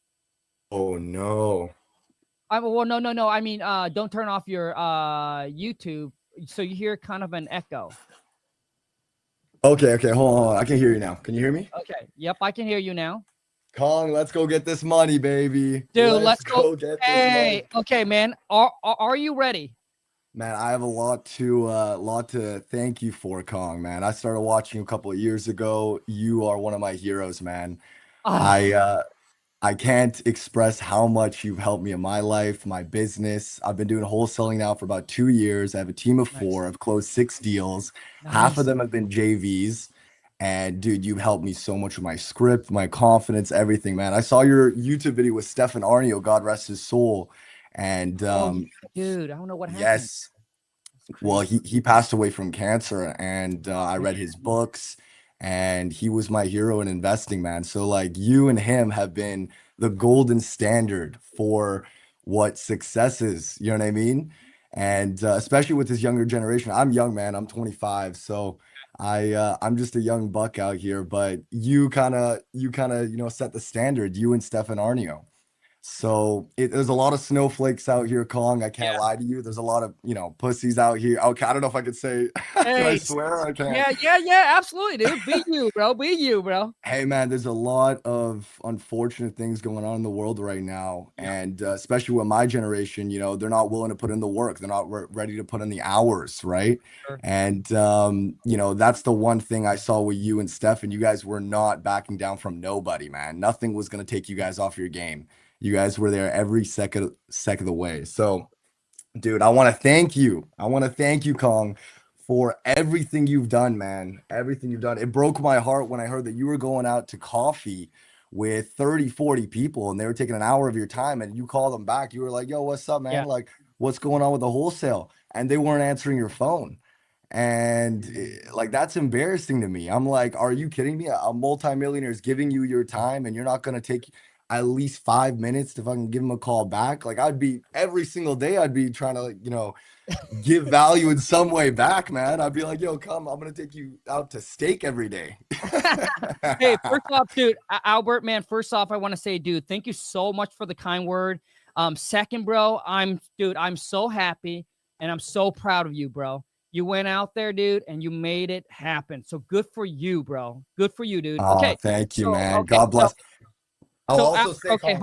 Speaker 5: Oh no.
Speaker 1: Well, no. I mean, don't turn off your YouTube, so you hear kind of an echo.
Speaker 5: Okay, hold on. I can hear you now. Can you hear me?
Speaker 1: Okay. Yep, I can hear you now.
Speaker 5: Kong, let's go get this money, baby.
Speaker 1: Dude, let's go
Speaker 5: get
Speaker 1: hey,
Speaker 5: this money.
Speaker 1: okay, man. Are you ready?
Speaker 5: Man, I have a lot to thank you for, Kong, man. I started watching you a couple of years ago. You are one of my heroes, man. I can't express how much you've helped me in my life, my business. I've been doing wholesaling now for about 2 years. I have a team of 4. I've closed 6 deals. Half of them have been JVs. And dude, you've helped me so much with my script, my confidence, everything, man. I saw your YouTube video with Stefan Arnio, God rest his soul. And
Speaker 1: dude, I don't know what happened.
Speaker 5: yes, well, he passed away from cancer, and I read his books, and he was my hero in investing, man. So like you and him have been the golden standard for what success is, you know what I mean? And especially with this younger generation. I'm young, man. I'm 25, so I'm just a young buck out here, but you kind of set the standard, you and Stefan Arnio. So there's a lot of snowflakes out here, Kong. I can't lie to you. There's a lot of, pussies out here. Okay, I don't know if I could say, can I swear? I can't.
Speaker 1: Yeah, absolutely, dude. Be you, bro. Be you, bro.
Speaker 5: Hey, man, there's a lot of unfortunate things going on in the world right now. And especially with my generation, they're not willing to put in the work. They're not ready to put in the hours, right?
Speaker 1: Sure.
Speaker 5: And, that's the one thing I saw with you and Stefan. You guys were not backing down from nobody, man. Nothing was going to take you guys off your game. You guys were there every second of the way. So, dude, I want to thank you. I want to thank you, Kong, for everything you've done, man. Everything you've done. It broke my heart when I heard that you were going out to coffee with 30, 40 people and they were taking an hour of your time and you called them back. You were like, yo, what's up, man?
Speaker 1: Yeah.
Speaker 5: Like, what's going on with the wholesale? And they weren't answering your phone. And like, that's embarrassing to me. I'm like, are you kidding me? A multimillionaire is giving you your time and you're not going to take at least 5 minutes to fucking give him a call back. Like every single day I'd be trying to give value in some way back, man. I'd be like, yo, come, I'm gonna take you out to steak every day.
Speaker 1: Hey, first off, dude, Albert, man, first off, I want to say, dude, thank you so much for the kind word. Second, bro, I'm so happy and I'm so proud of you, bro. You went out there, dude, and you made it happen. So good for you, bro. Good for you, dude.
Speaker 5: Oh,
Speaker 1: Okay.
Speaker 5: thank you, man.
Speaker 1: Okay,
Speaker 5: God bless. I'll also say,
Speaker 1: okay,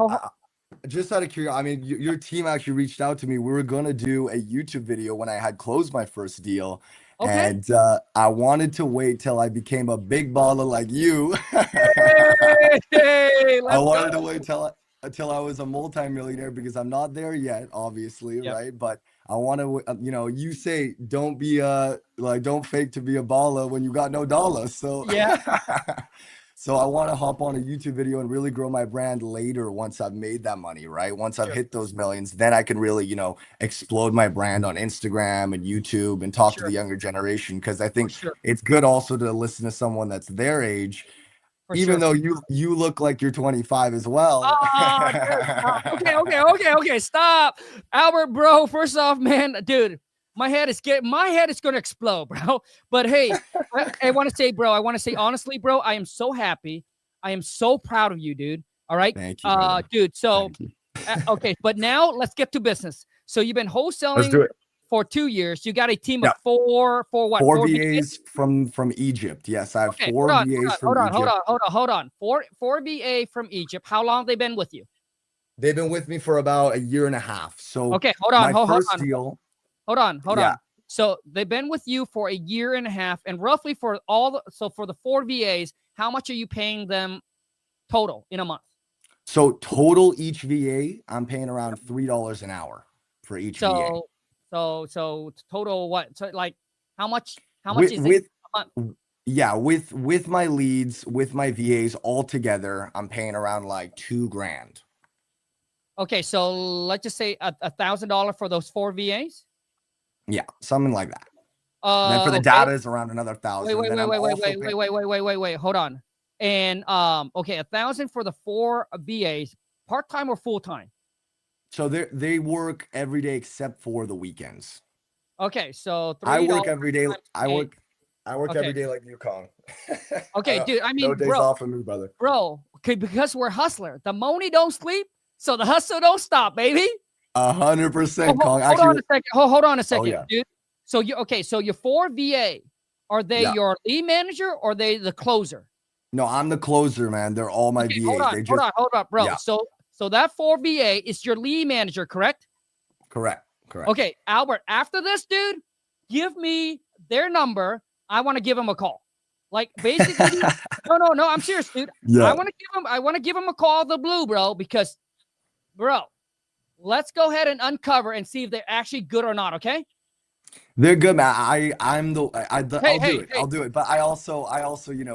Speaker 5: just out of curiosity, I mean, your team actually reached out to me. We were going to do a YouTube video when I had closed my first deal.
Speaker 1: Okay.
Speaker 5: And I wanted to wait till I became a big baller like you.
Speaker 1: Hey,
Speaker 5: I wanted to wait until I was a multimillionaire because I'm not there yet, obviously, right? But I want to, you say don't be don't fake to be a baller when you got no dollar. So
Speaker 1: yeah.
Speaker 5: So I want to hop on a YouTube video and really grow my brand later once I've made that money, right? Once I've hit those millions, then I can really, explode my brand on Instagram and YouTube and talk to the younger generation. Because I think it's good also to listen to someone that's their age, even though you look like you're 25 as well.
Speaker 1: Okay, stop. Albert, bro, first off, man, dude, my head is going to explode, bro. But hey, I want to say honestly, bro, I am so happy. I am so proud of you, dude. All right.
Speaker 5: Thank you,
Speaker 1: dude. So, okay. But now let's get to business. So you've been wholesaling for 2 years. You got a team of four
Speaker 5: VAs from Egypt. Yes. I have 4 VAs from Egypt.
Speaker 1: Hold on. Four VA from Egypt. How long have they been with you?
Speaker 5: They've been with me for about a year and a half. So
Speaker 1: okay, hold on.
Speaker 5: Hold on.
Speaker 1: So they've been with you for a year and a half, and roughly for for the 4 VAs, how much are you paying them total in a month?
Speaker 5: So total each VA, I'm paying around $3 an hour for each VA.
Speaker 1: So total what? So like how much
Speaker 5: With
Speaker 1: is it
Speaker 5: with
Speaker 1: a month?
Speaker 5: yeah, with my leads, with my VAs all together, I'm paying around like $2,000.
Speaker 1: Okay, so let's just say $1,000 for those 4 VAs.
Speaker 5: Yeah, something like that. And then for the
Speaker 1: Okay.
Speaker 5: data is around another
Speaker 1: Wait,
Speaker 5: thousand.
Speaker 1: wait,
Speaker 5: Then
Speaker 1: wait,
Speaker 5: I'm
Speaker 1: wait, wait,
Speaker 5: also
Speaker 1: wait, wait, wait, wait, wait, wait. Hold on. And okay, 1,000 for the 4 VAs, part time or full time?
Speaker 5: so they work every day except for the weekends.
Speaker 1: Okay, so
Speaker 5: I
Speaker 1: $3
Speaker 5: work every day.
Speaker 1: times
Speaker 5: I
Speaker 1: 8.
Speaker 5: work
Speaker 1: Okay.
Speaker 5: every day like you, Kong.
Speaker 1: Okay, dude. I
Speaker 5: No
Speaker 1: mean,
Speaker 5: days off for me, brother.
Speaker 1: bro, okay, because we're hustler. The money don't sleep, so the hustle don't stop, baby.
Speaker 5: 100%, Kong.
Speaker 1: Hold on
Speaker 5: Actually,
Speaker 1: a second. Hold on a
Speaker 5: oh
Speaker 1: second,
Speaker 5: yeah,
Speaker 1: dude. So so your 4 VA, are they
Speaker 5: yeah.
Speaker 1: your lead manager or are they the closer?
Speaker 5: No, I'm the closer, man. They're all my
Speaker 1: Okay,
Speaker 5: VAs. They just
Speaker 1: hold on, bro.
Speaker 5: yeah,
Speaker 1: So that 4 VA is your lead manager, correct?
Speaker 5: correct.
Speaker 1: Okay, Albert, after this, dude, give me their number. I want to give him a call. Like basically, no, I'm serious, dude.
Speaker 5: Yeah.
Speaker 1: I want to give him a call the blue, bro, because bro, let's go ahead and uncover and see if they're actually good or not, okay?
Speaker 5: They're good, man. I'll
Speaker 1: Hey,
Speaker 5: do it. I'll do it. But I also,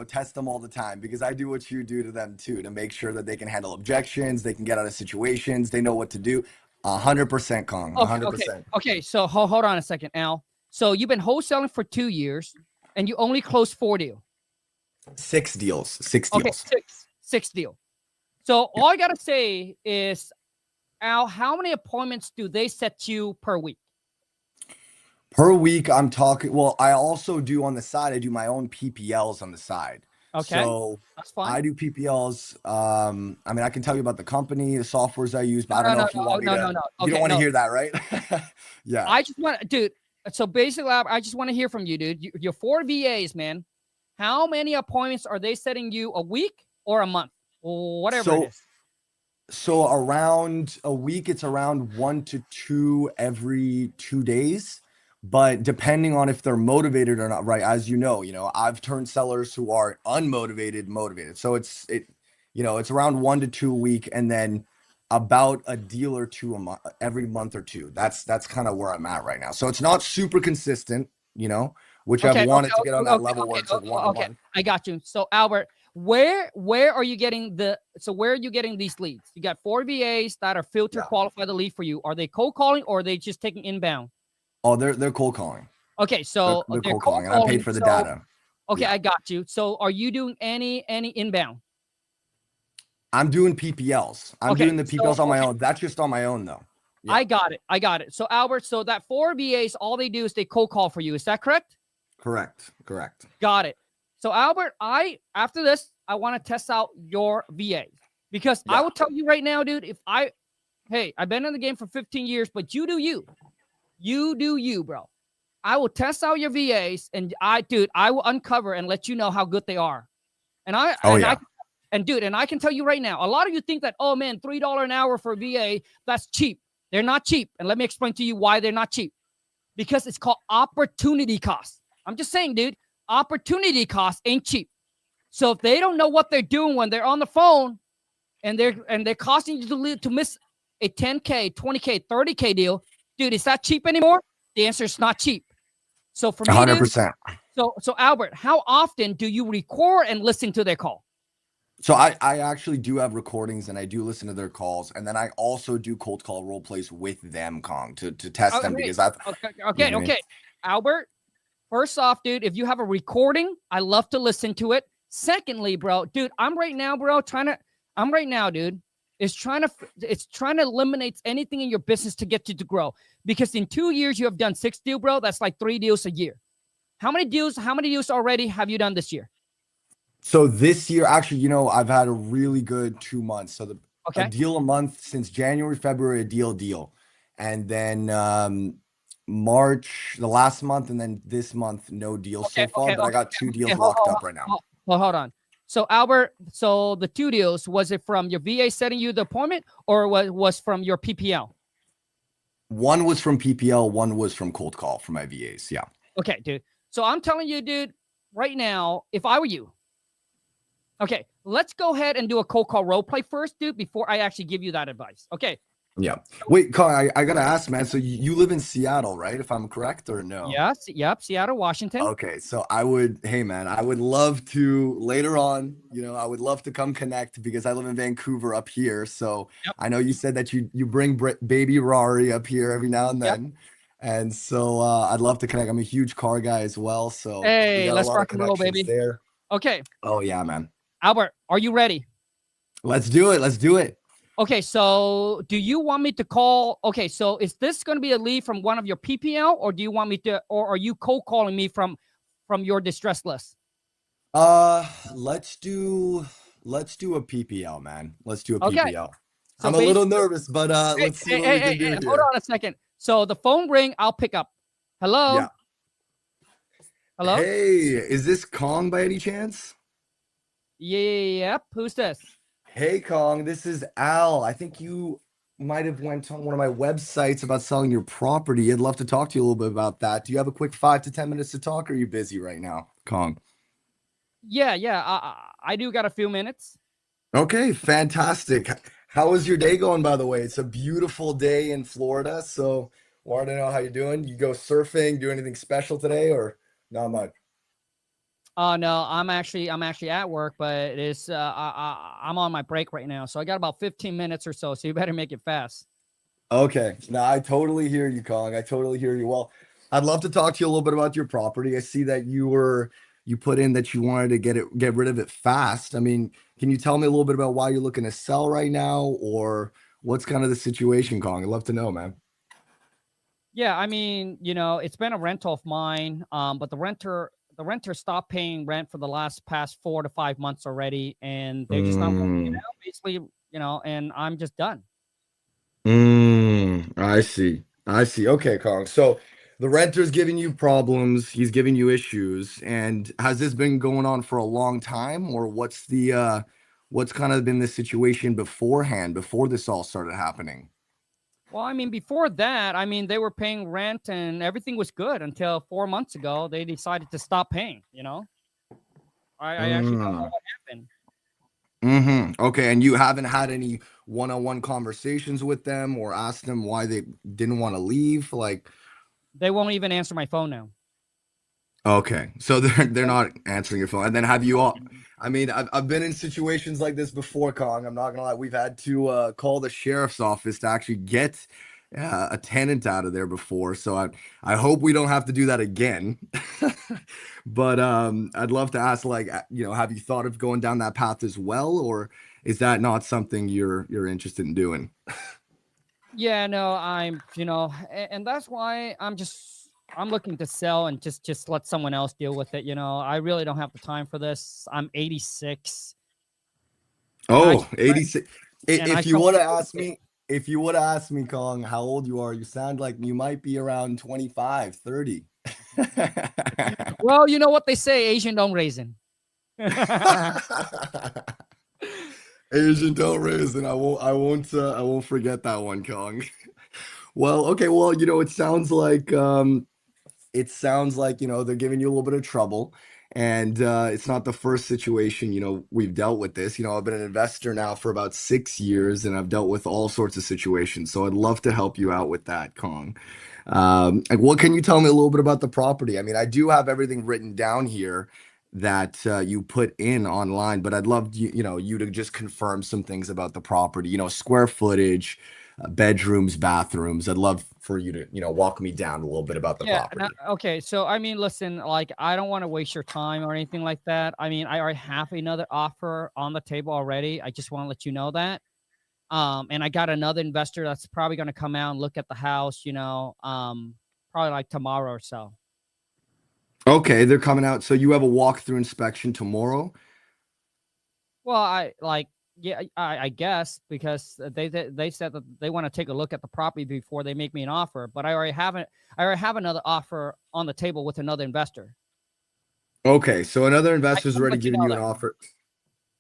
Speaker 5: test them all the time because I do what you do to them too, to make sure that they can handle objections, they can get out of situations, they know what to do. 100%, Kong. 100%.
Speaker 1: Okay. So hold on a second, Al. So you've been wholesaling for 2 years and you only closed 4 deals.
Speaker 5: 6 deals.
Speaker 1: Okay, six deal. So all I gotta say is, Al, how many appointments do they set you per week?
Speaker 5: Per week, I'm talking. Well, I also do on the side. I do my own PPLs on the side.
Speaker 1: Okay,
Speaker 5: So
Speaker 1: that's fine.
Speaker 5: I do PPLs. I mean, I can tell you about the company, the softwares I use, but I don't know if you want me to.
Speaker 1: No.
Speaker 5: You
Speaker 1: Okay,
Speaker 5: don't want to
Speaker 1: no.
Speaker 5: hear that, right? Yeah.
Speaker 1: I just want, dude. So basically, I just want to hear from you, dude. Your 4 VAs, man. How many appointments are they setting you a week or a month, or whatever it is?
Speaker 5: So around a week, it's around 1 to 2 every 2 days. But depending on if they're motivated or not, right? As you know, I've turned sellers who are unmotivated motivated. So it's around 1 to 2 a week, and then about a deal or two a month, every month or two. That's kind of where I'm at right now. So it's not super consistent, which I've wanted to get on that level where it's like 1 a month.
Speaker 1: I got you. So Albert, where are you getting where are you getting these leads? You got 4 VAs that are filter qualify the lead for you. Are they cold calling or are they just taking inbound?
Speaker 5: Oh, they're cold calling.
Speaker 1: Okay, so
Speaker 5: they're cold calling, and I paid for the data.
Speaker 1: Okay, I got you. So are you doing any inbound?
Speaker 5: I'm doing PPLs. I'm doing the PPLs on my own. That's just on my own though. Yeah.
Speaker 1: I got it. So Albert, so that 4 VAs, all they do is they cold call for you. Is that correct?
Speaker 5: Correct.
Speaker 1: Got it. So Albert, after this, I want to test out your VA because I will tell you right now, dude, I've been in the game for 15 years, but you do you. You do you, bro. I will test out your VAs and I will uncover and let you know how good they are. And I can tell you right now, a lot of you think that, oh man, $3 an hour for a VA, that's cheap. They're not cheap. And let me explain to you why they're not cheap. Because it's called opportunity cost. I'm just saying, dude, opportunity cost ain't cheap. So if they don't know what they're doing when they're on the phone and they're costing you to miss a 10K, 20K, 30K deal, dude, is that cheap anymore? The answer is not cheap. So for me,
Speaker 5: 100%.
Speaker 1: So Albert, how often do you record and listen to their call?
Speaker 5: So I actually do have recordings and I do listen to their calls, and then I also do cold call role plays with them, Kong, to test them because I've
Speaker 1: okay. Albert, first off, dude, if you have a recording, I love to listen to it. Secondly, bro, dude, I'm right now, dude. It's trying to eliminate anything in your business to get you to grow. Because in 2 years, you have done 6 deals, bro. That's like 3 deals a year. How many deals already have you done this year?
Speaker 5: So this year, actually, I've had a really good 2 months. So a deal a month since January, February, a deal. And then March, the last month, and then this month, no deals so far. But I got 2 deals locked up right now.
Speaker 1: Well, hold on. So Albert, the 2 deals, was it from your VA setting you the appointment or was from your PPL?
Speaker 5: One was from PPL, one was from cold call from my VAs. Yeah.
Speaker 1: Okay, dude. So I'm telling you, dude, right now, if I were you, okay, let's go ahead and do a cold call role play first, dude, before I actually give you that advice. Okay.
Speaker 5: Yeah. Wait, Colin, I gotta ask, man. So you live in Seattle, right? If I'm correct or no?
Speaker 1: Yes. Yep. Seattle, Washington.
Speaker 5: Okay, so hey man, I would love to later on, I would love to come connect because I live in Vancouver up here. So
Speaker 1: Yep.
Speaker 5: I know you said that you bring baby Rari up here every now and
Speaker 1: Yep.
Speaker 5: then. And so I'd love to connect. I'm a huge car guy as well. So we
Speaker 1: Hey,
Speaker 5: got a
Speaker 1: let's
Speaker 5: lot of
Speaker 1: rock and roll,
Speaker 5: connections
Speaker 1: baby.
Speaker 5: there.
Speaker 1: Okay.
Speaker 5: Oh yeah, man.
Speaker 1: Albert, are you ready?
Speaker 5: Let's do it. Let's do it.
Speaker 1: Okay, so do you want me to call? Okay, so is this going to be a lead from one of your PPL, or do you want me to, or are you cold calling me from your distress list?
Speaker 5: Let's do a PPL, man. Let's do a
Speaker 1: Okay.
Speaker 5: PPL.
Speaker 1: So
Speaker 5: I'm a little nervous, but
Speaker 1: hey,
Speaker 5: let's see
Speaker 1: hey,
Speaker 5: what we
Speaker 1: hey,
Speaker 5: can do
Speaker 1: hey,
Speaker 5: here.
Speaker 1: hold on a second. So the phone ring, I'll pick up. Hello.
Speaker 5: Yeah.
Speaker 1: Hello.
Speaker 5: Hey, is this Kong by any chance?
Speaker 1: Yep. Who's this?
Speaker 5: Hey Kong, this is Al. I think you might have went on one of my websites about selling your property. I'd love to talk to you a little bit about that. Do you have a quick 5 to 10 minutes to talk, or are you busy right now, Kong?
Speaker 1: Yeah. I do got a few minutes.
Speaker 5: Okay, fantastic. How was your day going, by the way? It's a beautiful day in Florida, so wanted to know how you're doing. You go surfing, do anything special today, or not much?
Speaker 1: No, I'm actually at work, but it's I'm on my break right now, so I got about 15 minutes or so. So you better make it fast.
Speaker 5: Okay. No, I totally hear you, Kong. I totally hear you. Well, I'd love to talk to you a little bit about your property. I see that you put in that you wanted to get rid of it fast. I mean, can you tell me a little bit about why you're looking to sell right now, or what's kind of the situation, Kong? I'd love to know, man.
Speaker 1: Yeah, I mean, it's been a rental of mine, but the renter stopped paying rent for the past 4 to 5 months already, and they're just not working it out, basically, and I'm just done.
Speaker 5: I see. I see. Okay, Kong. So the renter's giving you problems, he's giving you issues, and has this been going on for a long time, or what's kind of been the situation beforehand, before this all started happening?
Speaker 1: Well, I mean, before that, I mean, they were paying rent and everything was good until 4 months ago. They decided to stop paying. I actually don't know
Speaker 5: Mm.
Speaker 1: what happened.
Speaker 5: Okay, and you haven't had any one-on-one conversations with them or asked them why they didn't want to leave? Like,
Speaker 1: They won't even answer my phone now.
Speaker 5: okay, so they're not answering your phone. And then have you all? I mean, I've been in situations like this before, Kong. I'm not gonna lie. We've had to call the sheriff's office to actually get a tenant out of there before. So I hope we don't have to do that again. But I'd love to ask, like, have you thought of going down that path as well, or is that not something you're interested in doing?
Speaker 1: Yeah, no, and that's why I'm looking to sell and just let someone else deal with it. I really don't have the time for this. I'm 86. And I
Speaker 5: Oh, 86.
Speaker 1: and I
Speaker 5: If you
Speaker 1: still
Speaker 5: would
Speaker 1: wanna
Speaker 5: have
Speaker 1: deal
Speaker 5: asked
Speaker 1: with it.
Speaker 5: me, if you would have asked me, Kong, how old you are, you sound like you might be around 25, 30.
Speaker 1: Well, you know what they say, Asian don't raisin.
Speaker 5: Asian don't raise, and I won't forget that one, Kong. Well, okay, well, it sounds like, they're giving you a little bit of trouble. And it's not the first situation, we've dealt with this. I've been an investor now for about 6 years, and I've dealt with all sorts of situations. So I'd love to help you out with that, Kong. Like, what can you tell me a little bit about the property? I mean, I do have everything written down here that you put in online, but I'd love you to just confirm some things about the property, square footage, bedrooms, bathrooms. I'd love for you to, walk me down a little bit about the
Speaker 1: Yeah.
Speaker 5: property.
Speaker 1: Okay. So, I mean, listen, like, I don't want to waste your time or anything like that. I mean, I already have another offer on the table already. I just want to let you know that. And I got another investor that's probably going to come out and look at the house, probably like tomorrow or so.
Speaker 5: Okay, they're coming out. So you have a walkthrough inspection tomorrow?
Speaker 1: Well, yeah, I guess because they said that they want to take a look at the property before they make me an offer. But I already have another offer on the table with another investor.
Speaker 5: Okay, so another
Speaker 1: I
Speaker 5: investor's
Speaker 1: just
Speaker 5: already
Speaker 1: let you
Speaker 5: given
Speaker 1: know
Speaker 5: you an
Speaker 1: that.
Speaker 5: offer.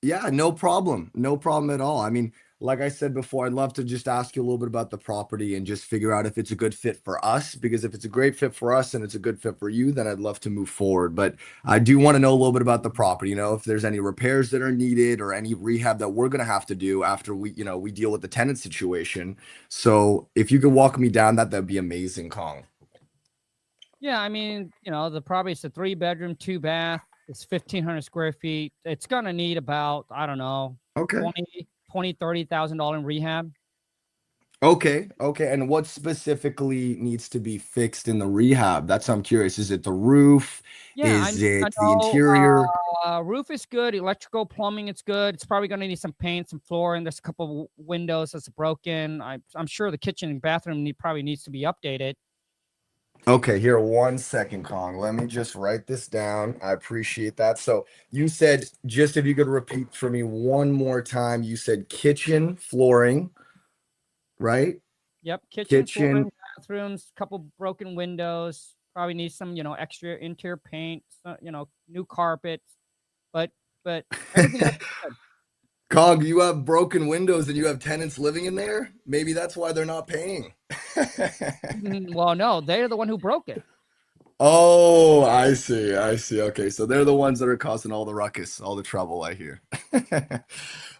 Speaker 5: Yeah, no problem. No problem at all. I mean, like I said before, I'd love to just ask you a little bit about the property and just figure out if it's a good fit for us. Because if it's a great fit for us and it's a good fit for you, then I'd love to move forward. But I do want to know a little bit about the property, if there's any repairs that are needed or any rehab that we're going to have to do after we deal with the tenant situation. So if you could walk me down that, that'd be amazing, Kong.
Speaker 1: Yeah, I mean, the property is a 3-bedroom, 2-bath. It's 1,500 square feet. It's gonna need about, I don't know,
Speaker 5: Okay.
Speaker 1: $30,000 in rehab.
Speaker 5: Okay. And what specifically needs to be fixed in the rehab? That's I'm curious. Is it the roof?
Speaker 1: Yeah, I
Speaker 5: Is
Speaker 1: mean, I
Speaker 5: it the
Speaker 1: know
Speaker 5: interior?
Speaker 1: roof is good, electrical, plumbing, it's good. It's probably gonna need some paint, some flooring. There's a couple of windows that's broken. I'm sure the kitchen and bathroom probably needs to be updated.
Speaker 5: Okay, here, 1 second, Kong. Let me just write this down. I appreciate that. So you said, just if you could repeat for me one more time, you said kitchen, flooring, right?
Speaker 1: Yep, kitchen,
Speaker 5: Kitchen.
Speaker 1: flooring, bathrooms, couple broken windows. Probably need some, extra interior paint, new carpets. But everything else is good.
Speaker 5: Kong, you have broken windows and you have tenants living in there? Maybe that's why they're not paying.
Speaker 1: Well, no, they're the one who broke it.
Speaker 5: Oh, I see. Okay, so they're the ones that are causing all the ruckus, all the trouble, I hear.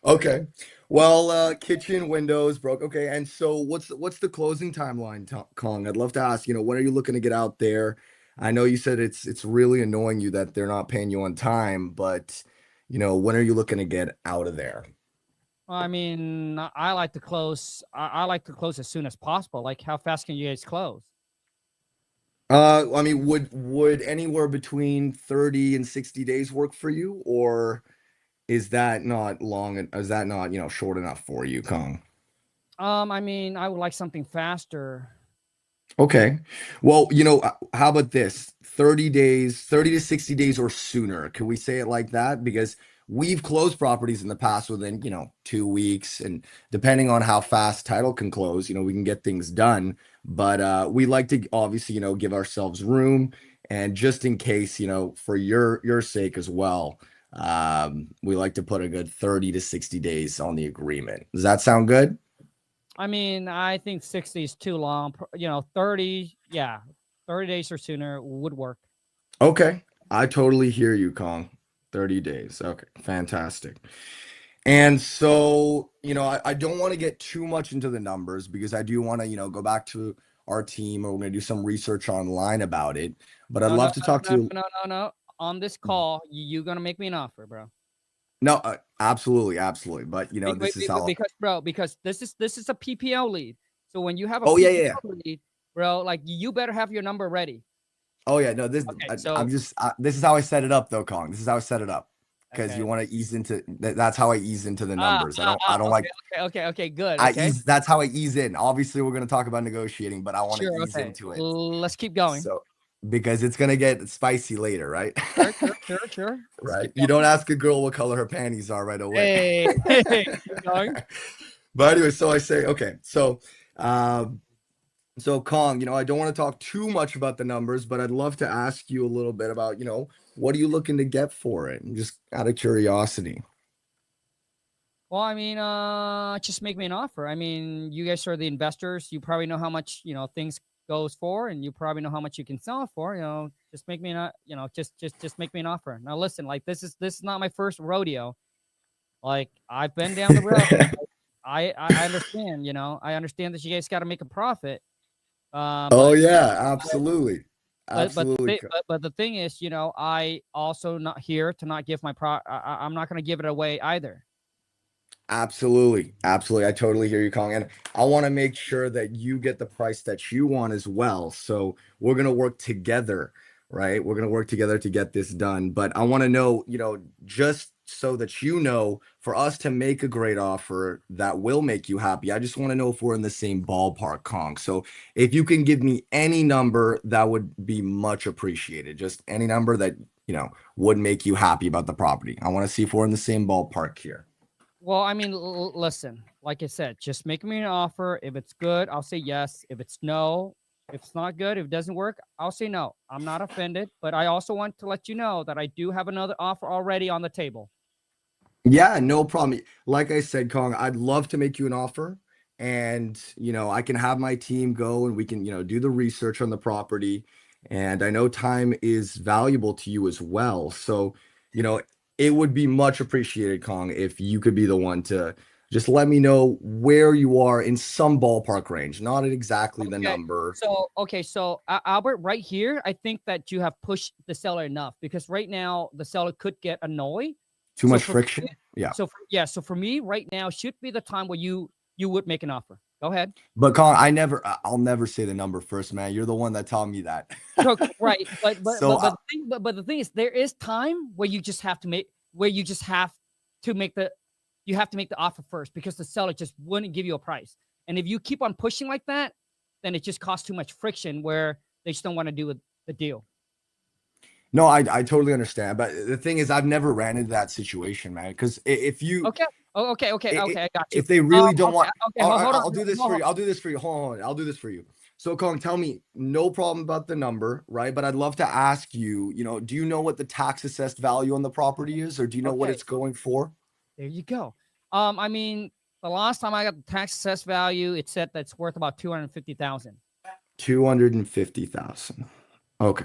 Speaker 5: Okay. Well, kitchen windows broke. Okay, and so what's the closing timeline, Kong? I'd love to ask, when are you looking to get out there? I know you said it's really annoying you that they're not paying you on time, but when are you looking to get out of there?
Speaker 1: Well, I mean, I like to close. I like to close as soon as possible. Like, how fast can you guys close?
Speaker 5: I mean, would anywhere between 30 and 60 days work for you, or is that not long and is that not, short enough for you, Kong?
Speaker 1: I mean, I would like something faster.
Speaker 5: Okay. Well, how about this? 30 days, 30 to 60 days or sooner. Can we say it like that? Because we've closed properties in the past within, 2 weeks. And depending on how fast title can close, we can get things done. But we like to obviously, give ourselves room. And just in case, for your sake as well, we like to put a good 30 to 60 days on the agreement. Does that sound good?
Speaker 1: I mean, I think 60 is too long. 30, yeah, 30 days or sooner would work.
Speaker 5: Okay. I totally hear you, Kong. 30 days. Okay. Fantastic. And so, I don't want to get too much into the numbers because I do want to, go back to our team or we're going to do some research online about it. But I'd
Speaker 1: No,
Speaker 5: love to talk to you.
Speaker 1: no. On this call, you're gonna make me an offer, bro.
Speaker 5: No, absolutely. Absolutely. But, this is how.
Speaker 1: Because this is a PPO lead. So when you have a
Speaker 5: Oh, yeah,
Speaker 1: PPO
Speaker 5: yeah.
Speaker 1: lead, bro, like you better have your number ready.
Speaker 5: Oh, yeah. No, this,
Speaker 1: Okay, so
Speaker 5: this is how I set it up though, Kong. This is how I set it up. Because
Speaker 1: okay.
Speaker 5: you want to ease into that's how I ease into the numbers. I don't like
Speaker 1: Okay, good. Okay.
Speaker 5: that's how I ease in. Obviously, we're going to talk about negotiating, but I want to
Speaker 1: Sure,
Speaker 5: ease
Speaker 1: okay.
Speaker 5: into it.
Speaker 1: Let's keep going.
Speaker 5: So, because it's going to get spicy later, right?
Speaker 1: Sure. Let's
Speaker 5: Right.
Speaker 1: keep
Speaker 5: You
Speaker 1: going.
Speaker 5: don't ask a girl what color her panties are right away.
Speaker 1: Hey, keep going.
Speaker 5: But anyway, so I say, okay. So Kong, I don't want to talk too much about the numbers, but I'd love to ask you a little bit about, what are you looking to get for it? Just out of curiosity.
Speaker 1: Well, I mean, just make me an offer. I mean, you guys are the investors. You probably know how much, things goes for, and you probably know how much you can sell it for. Just make me not, just make me an offer. Now, listen, like this is not my first rodeo. Like I've been down the road. I understand. I understand that you guys got to make a profit.
Speaker 5: Oh
Speaker 1: But
Speaker 5: yeah, absolutely.
Speaker 1: but
Speaker 5: Absolutely.
Speaker 1: but the thing is, I also not here to not give my I'm not going to give it away either.
Speaker 5: Absolutely. Absolutely. I totally hear you, Kong. And I want to make sure that you get the price that you want as well. So we're going to work together, right? We're going to work together to get this done. But I want to know, just so that for us to make a great offer that will make you happy, I just want to know if we're in the same ballpark, Kong. So if you can give me any number, that would be much appreciated. Just any number that, would make you happy about the property. I want to see if we're in the same ballpark here.
Speaker 1: Well, I mean, listen, like I said, just make me an offer. If it's good, I'll say yes. If it's no, if it's not good, if it doesn't work, I'll say no. I'm not offended, but I also want to let you know that I do have another offer already on the table.
Speaker 5: Yeah, no problem. Like I said, Kong, I'd love to make you an offer. And, I can have my team go and we can, do the research on the property. And I know time is valuable to you as well. So, you know, it would be much appreciated, Kong, if you could be the one to just let me know where you are in some ballpark range, not at exactly the
Speaker 1: Okay.
Speaker 5: number.
Speaker 1: So Albert, right here, I think that you have pushed the seller enough because right now the seller could get annoyed.
Speaker 5: Too
Speaker 1: So
Speaker 5: much
Speaker 1: for
Speaker 5: friction. Yeah.
Speaker 1: so for me right now should be the time where you would make an offer. Go ahead.
Speaker 5: But Kong, I'll never say the number first, man. You're the one that taught me that.
Speaker 1: Right,
Speaker 5: So
Speaker 1: but the thing is, there is time where you just have to make the you have to make the offer first because the seller just wouldn't give you a price. And if you keep on pushing like that, then it just costs too much friction where they just don't want to do the deal.
Speaker 5: No, I totally understand. But the thing is, I've never ran into that situation, man. Because if you,
Speaker 1: Okay. Oh, okay. I got you.
Speaker 5: if they really don't
Speaker 1: Okay.
Speaker 5: want,
Speaker 1: Okay. Hold on.
Speaker 5: I'll do this for you. I'll do this for you. Hold on. I'll do this for you. So, Kong, tell me, no problem about the number, right? But I'd love to ask you, do you know what the tax assessed value on the property is, or do you know what
Speaker 1: Okay.
Speaker 5: it's going for?
Speaker 1: There you go. I mean, the last time I got the tax assessed value, it said that's worth about 250,000.
Speaker 5: 250,000. Okay.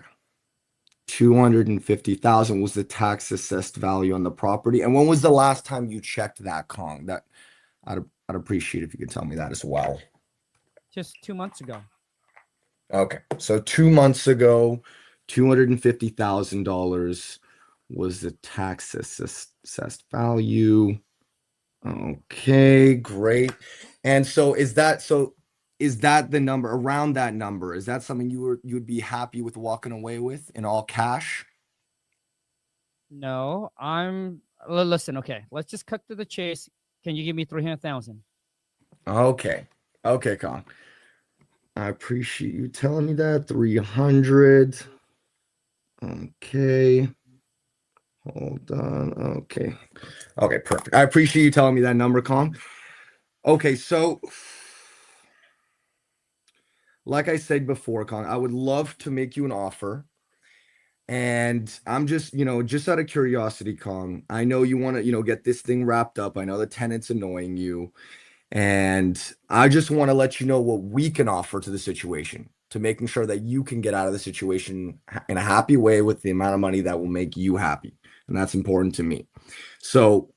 Speaker 5: 250,000 was the tax assessed value on the property. And when was the last time you checked that, Kong? That I'd appreciate if you could tell me that as well.
Speaker 1: Just 2 months ago.
Speaker 5: Okay. So 2 months ago, $250,000 was the tax assessed value. Okay, great. And so is that the number, around that number? Is that something you would be happy with walking away with in all cash?
Speaker 1: No, listen, okay. Let's just cut to the chase. Can you give me 300,000?
Speaker 5: Okay. Okay, Kong. I appreciate you telling me that. 300. Okay. Hold on. Okay. Okay, perfect. I appreciate you telling me that number, Kong. Okay, so like I said before, Kong, I would love to make you an offer. And I'm just, just out of curiosity, Kong, I know you want to, get this thing wrapped up. I know the tenant's annoying you. And I just want to let you know what we can offer to the situation, to making sure that you can get out of the situation in a happy way with the amount of money that will make you happy. And that's important to me. So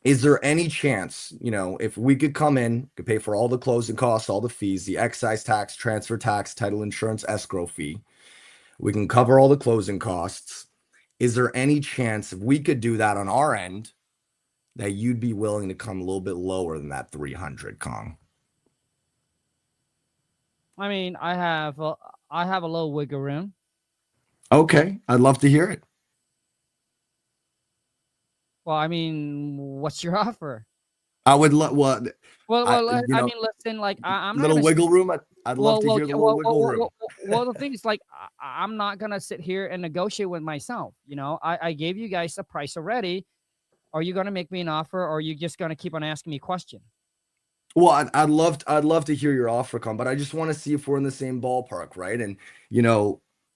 Speaker 5: is there any chance, if we could come in, could pay for all the closing costs, all the fees, the excise tax, transfer tax, title insurance, escrow fee, we can cover all the closing costs. Is there any chance if we could do that on our end that you'd be willing to come a little bit lower than that 300, Kong?
Speaker 1: I mean, I have a little wiggle room.
Speaker 5: Okay, I'd love to hear it.
Speaker 1: Well, I mean, what's your offer?
Speaker 5: I would love what.
Speaker 1: I mean, listen, like I'm not
Speaker 5: little
Speaker 1: gonna
Speaker 5: wiggle room. I'd love to hear the little wiggle room.
Speaker 1: Well, the thing is, like, I'm not gonna sit here and negotiate with myself. I gave you guys a price already. Are you gonna make me an offer, or are you just gonna keep on asking me questions?
Speaker 5: Well, I'd love to hear your offer, come, but I just want to see if we're in the same ballpark, right? And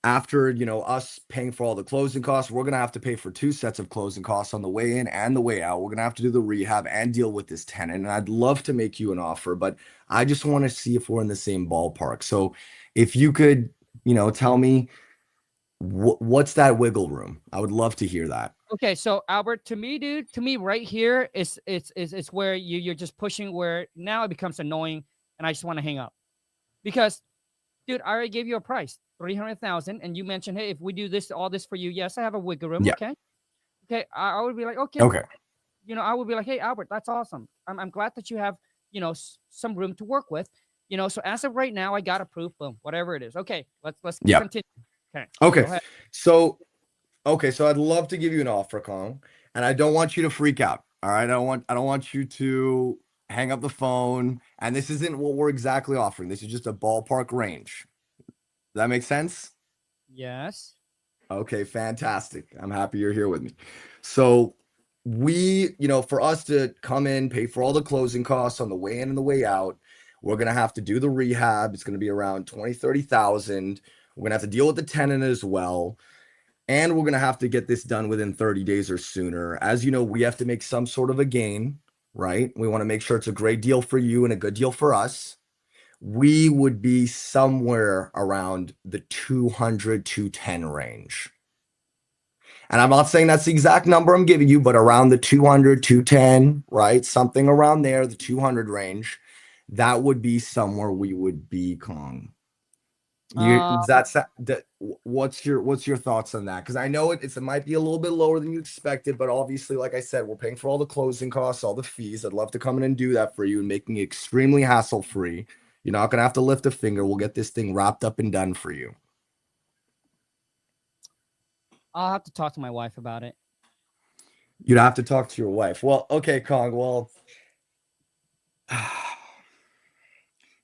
Speaker 5: after us paying for all the closing costs, we're gonna have to pay for 2 sets of closing costs on the way in and the way out. We're gonna have to do the rehab and deal with this tenant. And I'd love to make you an offer, but I just want to see if we're in the same ballpark. So if you could, tell me what's that wiggle room? I would love to hear that.
Speaker 1: Okay, so Albert, to me, dude, right here is it's where you're just pushing where now it becomes annoying, and I just want to hang up because, dude, I already gave you a price, 300,000, and you mentioned, hey, if we do all this for you, yes, I have a wiggle room.
Speaker 5: Yeah.
Speaker 1: Okay, I would be like, okay,
Speaker 5: Okay.
Speaker 1: I would be like, hey, Albert, that's awesome. I'm glad that you have some room to work with. So as of right now, I got approved. Boom, whatever it is. Okay, let's
Speaker 5: Yeah.
Speaker 1: continue. Okay.
Speaker 5: Okay. So I'd love to give you an offer, Kong, and I don't want you to freak out. All right. I don't want you to hang up the phone. And this isn't what we're exactly offering. This is just a ballpark range. Does that make sense?
Speaker 1: Yes.
Speaker 5: Okay, fantastic. I'm happy you're here with me. So for us to come in, pay for all the closing costs on the way in and the way out, we're gonna have to do the rehab. It's gonna be around 20, 30,000. We're gonna have to deal with the tenant as well. and we're going to have to get this done within 30 days or sooner. As you know, we have to make some sort of a gain, right? We want to make sure it's a great deal for you and a good deal for us. We would be somewhere around the 200 to 10 range. And I'm not saying that's the exact number I'm giving you, but around the 200, 210, right? Something around there, the 200 range. That would be somewhere we would be, Kong. What's your thoughts on that? Because I know it might be a little bit lower than you expected, but obviously, like I said, we're paying for all the closing costs, all the fees. I'd love to come in and do that for you and making it extremely hassle-free. You're not gonna have to lift a finger. We'll get this thing wrapped up and done for you.
Speaker 1: I'll have to talk to my wife about it.
Speaker 5: You'd have to talk to your wife. Well, okay, Kong. Well,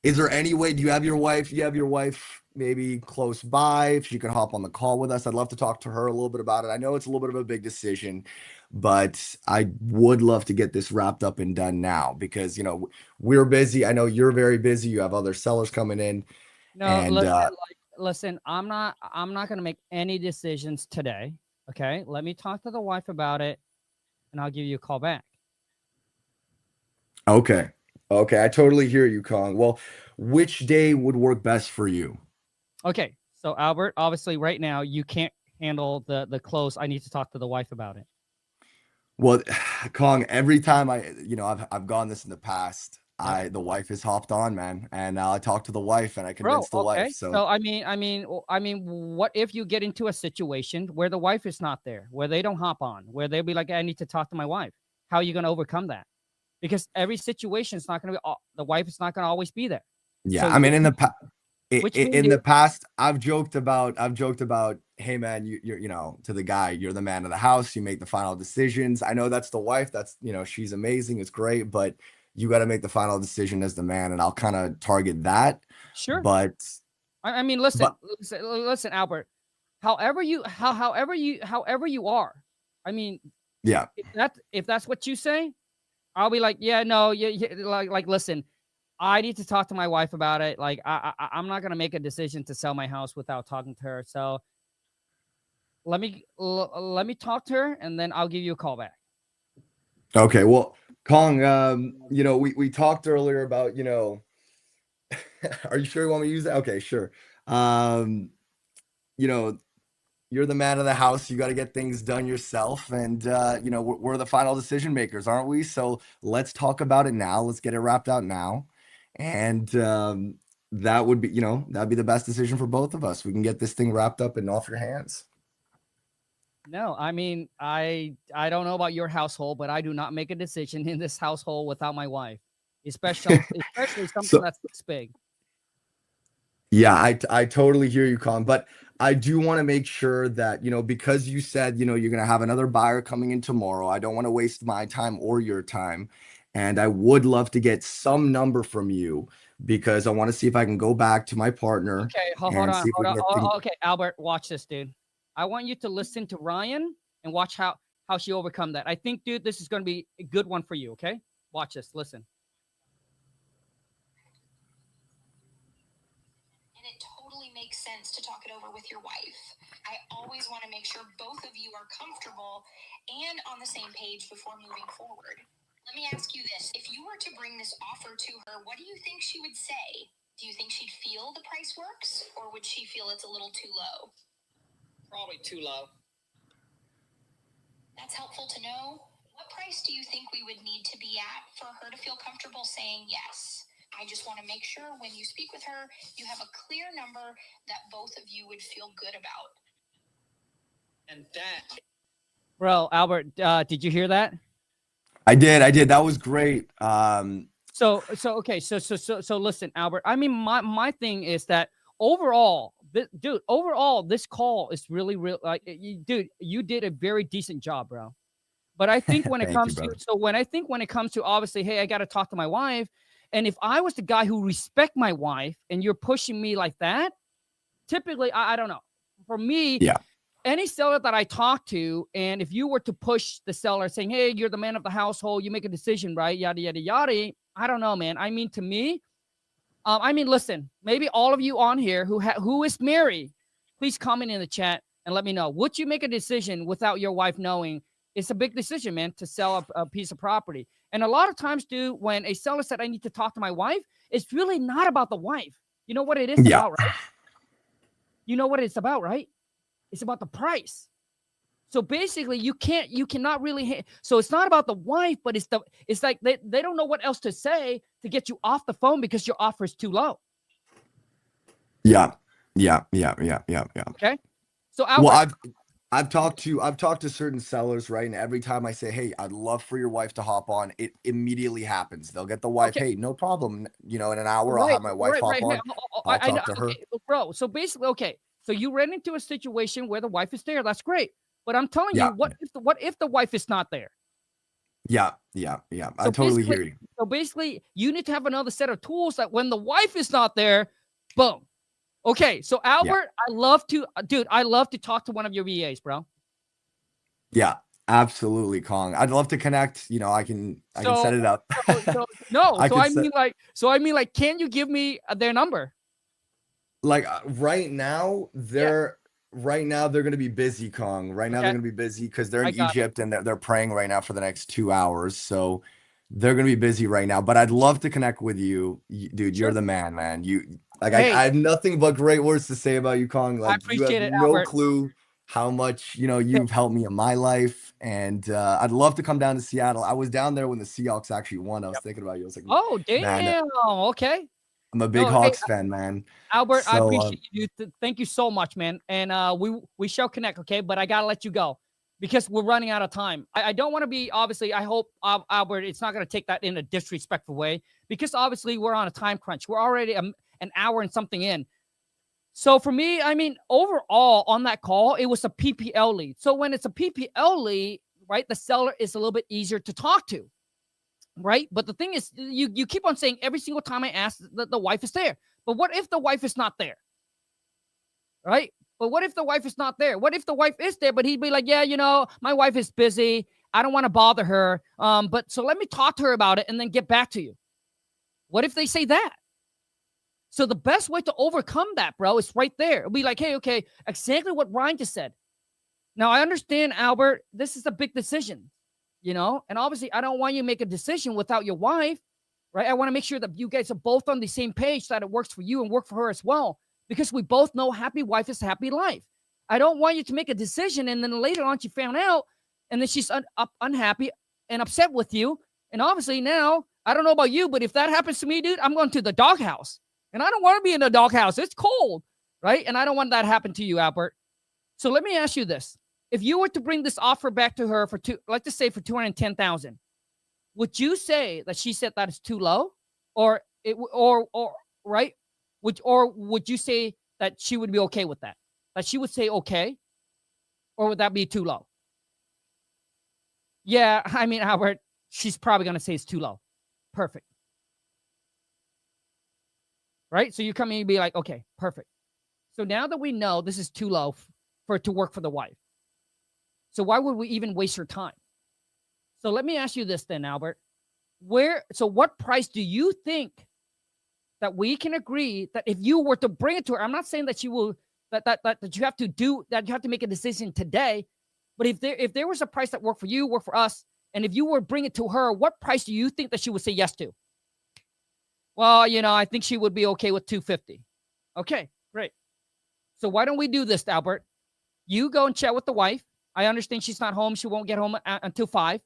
Speaker 5: is there any way? Do you have your wife? You have your wife maybe close by? If she could hop on the call with us, I'd love to talk to her a little bit about it. I know it's a little bit of a big decision, but I would love to get this wrapped up and done now because we're busy. I know you're very busy. You have other sellers coming in.
Speaker 1: No,
Speaker 5: and
Speaker 1: listen, I'm not going to make any decisions today. Okay. Let me talk to the wife about it and I'll give you a call back.
Speaker 5: Okay. I totally hear you, Kong. Well, which day would work best for you?
Speaker 1: Okay. So Albert, obviously right now you can't handle the close. I need to talk to the wife about it.
Speaker 5: Well, Kong, every time I've gone this in the past, the wife has hopped on, man, and I talked to the wife and I convinced the wife.
Speaker 1: So I mean, what if you get into a situation where the wife is not there, where they don't hop on, where they'll be like, I need to talk to my wife. How are you going to overcome that? Because every situation is not going to be, the wife is not going to always be there.
Speaker 5: Yeah,
Speaker 1: So
Speaker 5: I mean, in the past, I've joked about, hey man, you're to the guy, you're the man of the house. You make the final decisions. I know that's the wife. That's she's amazing. It's great, but you got to make the final decision as the man, and I'll kind of target that.
Speaker 1: Sure.
Speaker 5: But
Speaker 1: I mean, listen, Albert. However you are. I mean,
Speaker 5: yeah.
Speaker 1: If that's what you say, I'll be like, yeah, no, yeah, like, listen, I need to talk to my wife about it. Like, I'm not gonna make a decision to sell my house without talking to her. So let me talk to her, and then I'll give you a call back.
Speaker 5: Okay. Well, Kong, we talked earlier about, are you sure you want me to use that? Okay, sure. You're the man of the house. You got to get things done yourself. And, we're the final decision makers, aren't we? So let's talk about it now. Let's get it wrapped out now. And that would be, that'd be the best decision for both of us. We can get this thing wrapped up and off your hands.
Speaker 1: No, I mean, I don't know about your household, but I do not make a decision in this household without my wife, especially something that's this big.
Speaker 5: Yeah, I totally hear you, Con, but I do want to make sure that, because you said, you're going to have another buyer coming in tomorrow. I don't want to waste my time or your time. And I would love to get some number from you because I want to see if I can go back to my partner.
Speaker 1: Okay, hold on. Okay, Albert, watch this, dude. I want you to listen to Ryan and watch how she overcome that. I think, dude, this is going to be a good one for you, okay? Watch this. Listen.
Speaker 2: Makes sense to talk it over with your wife. I always want to make sure both of you are comfortable and on the same page before moving forward. Let me ask you this. If you were to bring this offer to her, what do you think she would say? Do you think she'd feel the price works, or would she feel it's a little too low?
Speaker 1: Probably too low.
Speaker 2: That's helpful to know. What price do you think we would need to be at for her to feel comfortable saying yes? I just want to make sure when you speak with her, you have a clear number that both of you would feel good about.
Speaker 1: And that, bro, Albert, did you hear that?
Speaker 5: I did. That was great.
Speaker 1: So listen, Albert. I mean, my thing is that overall, this call is really real. Like, dude, you did a very decent job, bro. But I think when it comes to obviously, hey, I got to talk to my wife. And if I was the guy who respect my wife and you're pushing me like that, typically, I don't know. For me,
Speaker 5: yeah.
Speaker 1: Any seller that I talk to, and if you were to push the seller saying, hey, you're the man of the household, you make a decision, right? Yada, yada, yada. I don't know, man. I mean, to me, listen, maybe all of you on here who is married, please comment in the chat. and let me know. Would you make a decision without your wife knowing? It's a big decision, man, to sell a piece of property. And a lot of times, dude, when a seller said, I need to talk to my wife, it's really not about the wife. You know what it is
Speaker 5: Yeah.
Speaker 1: about, right? You know what it's about, right? It's about the price. So basically, you cannot really. So it's not about the wife, but it's like they don't know what else to say to get you off the phone because your offer is too low.
Speaker 5: Yeah.
Speaker 1: Okay. So
Speaker 5: Well,
Speaker 1: Albert,
Speaker 5: I've talked to certain sellers, right? And every time I say, hey, I'd love for your wife to hop on, it immediately happens. They'll get the wife,
Speaker 1: okay,
Speaker 5: hey, no problem. In an hour, I'll have my wife hop on. I'll
Speaker 1: I know.
Speaker 5: talk to her.
Speaker 1: Okay, bro. So basically, okay. So you ran into a situation where the wife is there. That's great. But I'm telling you,
Speaker 5: Yeah.
Speaker 1: what if the wife is not there?
Speaker 5: Yeah. I
Speaker 1: So
Speaker 5: totally hear you.
Speaker 1: So basically, you need to have another set of tools that when the wife is not there, boom. Okay. So Albert, I love to talk to one of your VAs, bro.
Speaker 5: Yeah, absolutely, Kong. I'd love to connect. I can set it up.
Speaker 1: I mean, can you give me their number?
Speaker 5: Like right now, they're going to be busy, Kong. Right now, they're going to be busy because they're in Egypt and they're praying right now for the next 2 hours. So they're going to be busy right now. But I'd love to connect with you, dude.
Speaker 1: Sure.
Speaker 5: You're the man.
Speaker 1: Hey.
Speaker 5: I have nothing but great words to say about you, Kong.
Speaker 1: I appreciate
Speaker 5: you have
Speaker 1: it,
Speaker 5: no
Speaker 1: Albert.
Speaker 5: clue how much you've helped me in my life, and I'd love to come down to Seattle. I was down there when the Seahawks actually won. I was thinking about you. I was like,
Speaker 1: oh damn,
Speaker 5: man,
Speaker 1: okay.
Speaker 5: I'm a big Hawks fan, man.
Speaker 1: Albert, I
Speaker 5: So,
Speaker 1: appreciate you. Thank you so much, man. And we shall connect, okay? But I gotta let you go because we're running out of time. I don't want to be, obviously, I hope, Albert, it's not going to take that in a disrespectful way because obviously we're on a time crunch. We're already an hour and something in. So for me, I mean, overall on that call, it was a PPL lead. So when it's a PPL lead, right, the seller is a little bit easier to talk to, right? But the thing is, you keep on saying every single time I ask that the wife is there. But what if the wife is not there? Right? But what if the wife is not there? What if the wife is there, but he'd be like, yeah, my wife is busy. I don't want to bother her. But so let me talk to her about it and then get back to you. What if they say that? So the best way to overcome that, bro, is right there. It'll be like, hey, okay, exactly what Ryan just said. Now, I understand, Albert, this is a big decision, and obviously I don't want you to make a decision without your wife, right? I want to make sure that you guys are both on the same page, that it works for you and work for her as well, because we both know happy wife is happy life. I don't want you to make a decision and then later on she found out and then she's unhappy and upset with you. And obviously now, I don't know about you, but if that happens to me, dude, I'm going to the doghouse. And I don't want to be in the doghouse. It's cold, right? And I don't want that to happen to you, Albert. So let me ask you this. If you were to bring this offer back to her let's just say for $210,000, would you say that she said that is too low? Or right? Would you say that she would be okay with that? That she would say okay? Or would that be too low? Yeah, I mean, Albert, she's probably going to say it's too low. Perfect. Right? So you come in and be like, okay, perfect. So now that we know this is too low for it to work for the wife, so why would we even waste her time? So let me ask you this then, Albert. What price do you think that we can agree that if you were to bring it to her, I'm not saying that you will, that you have to make a decision today, but if there was a price that worked for you, worked for us, and if you were to bring it to her, what price do you think that she would say yes to? Well, I think she would be okay with $250. Okay, great. So why don't we do this, Albert? You go and chat with the wife. I understand she's not home. She won't get home until 5.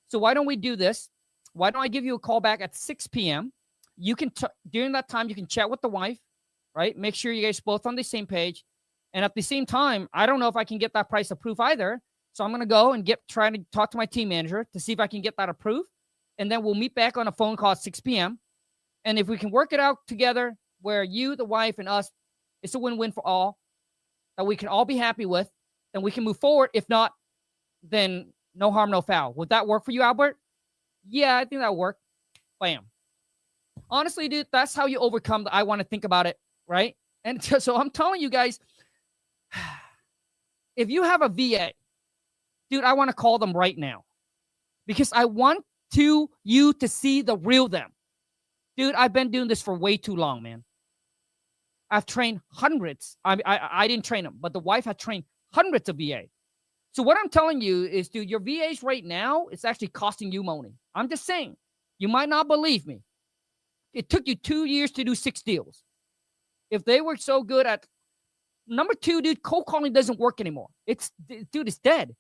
Speaker 1: So why don't we do this? Why don't I give you a call back at 6 p.m.? You can, during that time, you can chat with the wife, right? Make sure you guys both on the same page. And at the same time, I don't know if I can get that price approved either. So I'm going to go and try to talk to my team manager to see if I can get that approved. And then we'll meet back on a phone call at 6 p.m. And if we can work it out together where you, the wife, and us, it's a win-win for all, that we can all be happy with, then we can move forward. If not, then no harm, no foul. Would that work for you, Albert? Yeah, I think that'll work. Bam. Honestly, dude, that's how you overcome I want to think about it, right? And so I'm telling you guys, if you have a VA, dude, I want to call them right now because I want you to see the real them. Dude, I've been doing this for way too long, man. I've trained hundreds. I didn't train them, but the wife had trained hundreds of VA. So what I'm telling you is, dude, your VAs right now, it's actually costing you money. I'm just saying. You might not believe me. It took you 2 years to do 6 deals. If they were so good at number 2, dude, cold calling doesn't work anymore. It's dead.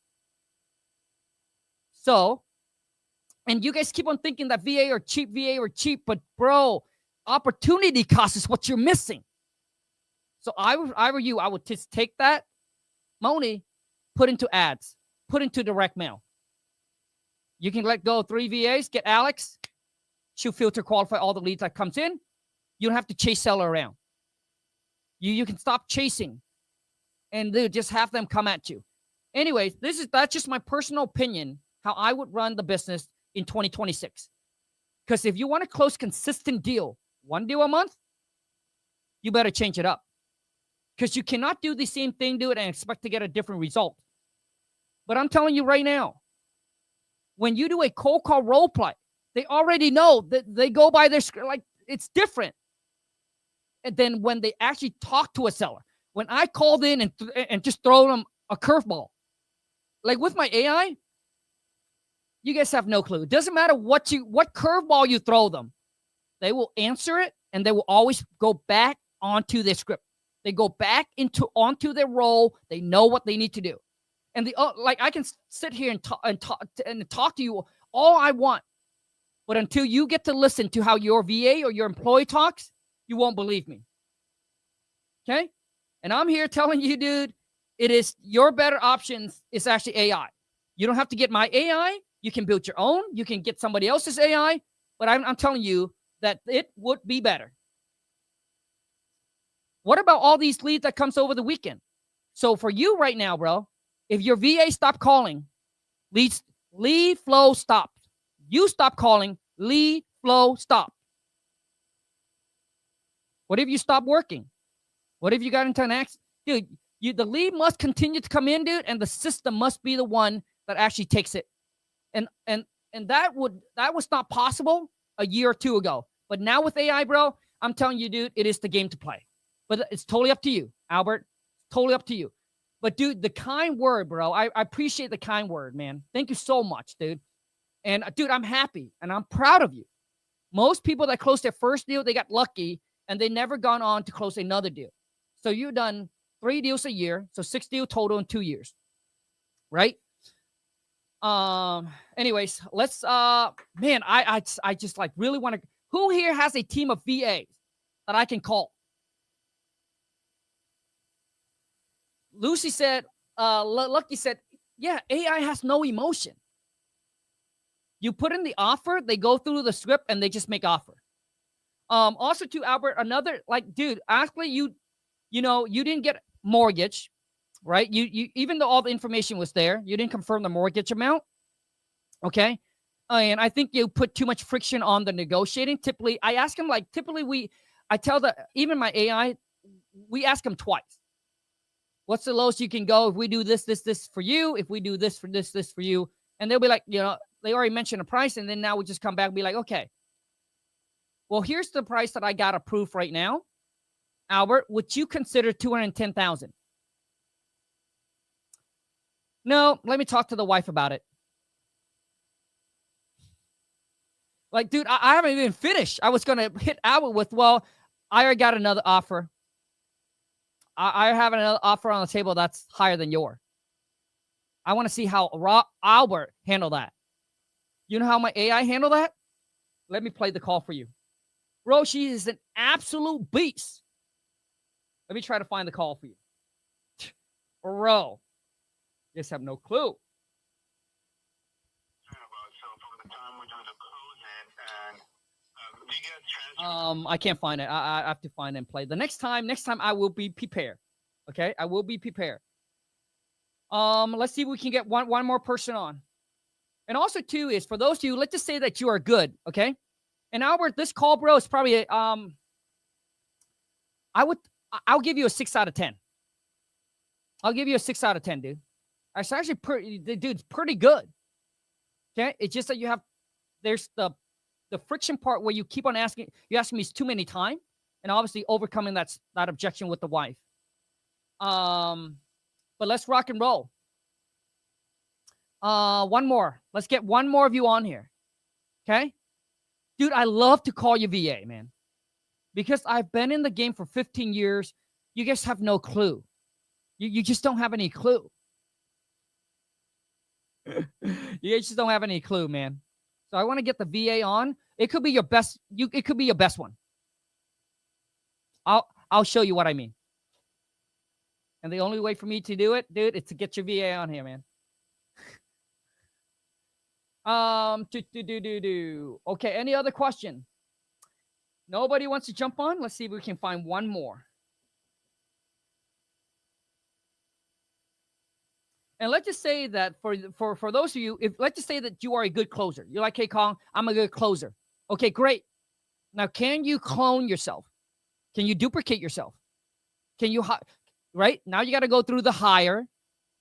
Speaker 1: So, and you guys keep on thinking that VA are cheap, but bro, opportunity cost is what you're missing. So I were you, I would just take that money, put into ads, put into direct mail. You can let go of 3 VAs, get Alex. She'll filter, qualify all the leads that comes in. You don't have to chase seller around. You can stop chasing and dude, just have them come at you. Anyways, that's just my personal opinion, how I would run the business in 2026. Because if you want to close consistent deal, 1 deal a month, you better change it up. Because you cannot do the same thing, dude, and expect to get a different result. But I'm telling you right now, when you do a cold call role play, they already know that they go by their script. Like, it's different. And then when they actually talk to a seller, when I called in and just throw them a curveball, like with my AI, you guys have no clue. It doesn't matter what curveball you throw them, they will answer it, and they will always go back onto their script. They go back onto their role. They know what they need to do. And I can sit here and talk to you all I want, but until you get to listen to how your VA or your employee talks, you won't believe me. Okay? And I'm here telling you, dude, it is your better options is actually AI. You don't have to get my AI. You can build your own. You can get somebody else's AI, but I'm telling you that it would be better. What about all these leads that comes over the weekend? So for you right now, bro, if your VA stopped calling, lead flow stopped. You stop calling, lead flow stopped. What if you stop working? What if you got into an accident? Dude, the lead must continue to come in, dude, and the system must be the one that actually takes it. And that was not possible a year or 2 ago. But now with AI, bro, I'm telling you, dude, it is the game to play. But it's totally up to you, Albert. Totally up to you. But dude, the kind word, bro, I appreciate the kind word, man. Thank you so much, dude. And dude, I'm happy and I'm proud of you. Most people that closed their first deal, they got lucky and they never gone on to close another deal. So you've done 3 deals a year, so 6 deals total in 2 years, right? Anyways, let's man, I just like really want to. Who here has a team of VAs that I can call? Lucy said, Lucky said, yeah, AI has no emotion. You put in the offer, they go through the script and they just make offer. Also to Albert, another, like, dude, actually you didn't get mortgage, right? You even though all the information was there, you didn't confirm the mortgage amount. Okay. And I think you put too much friction on the negotiating. Typically, I ask him, like, I tell even my AI, we ask them twice. What's the lowest you can go if we do this for you? If we do this for this for you? And they'll be like, they already mentioned a price. And then now we just come back and be like, okay, well, here's the price that I got approved right now. Albert, would you consider $210,000? No, let me talk to the wife about it. Like, dude, I haven't even finished. I was going to hit Albert with, well, I already got another offer. I have another offer on the table that's higher than yours. I want to see how Albert handled that. You know how my AI handled that? Let me play the call for you. Bro, she is an absolute beast. Let me try to find the call for you. Bro, you just have no clue. I can't find it. I have to find and play. The next time I will be prepared. Okay, I will be prepared. Let's see if we can get one more person on. And also too is for those of you, let's just say that you are good. Okay, and Albert, this call, bro, is probably I'll give you a 6 out of 10. I'll give you a 6 out of 10, dude. It's actually it's pretty good. Okay, it's just that there's the friction part where you keep on asking me too many times. and obviously overcoming that objection with the wife. But let's rock and roll. One more. Let's get one more of you on here. Okay? Dude, I love to call you VA, man. Because I've been in the game for 15 years. You guys have no clue. You just don't have any clue. You guys just don't have any clue, man. So I want to get the VA on. It could be your best. It could be your best one. I'll show you what I mean. And the only way for me to do it, dude, is to get your VA on here, man. Okay, any other question? Nobody wants to jump on? Let's see if we can find one more. And let's just say that for those of you, let's just say that you are a good closer. You're like, hey, Kong, I'm a good closer. Okay, great. Now, can you clone yourself? Can you duplicate yourself? Can you, right? Now you got to go through the hire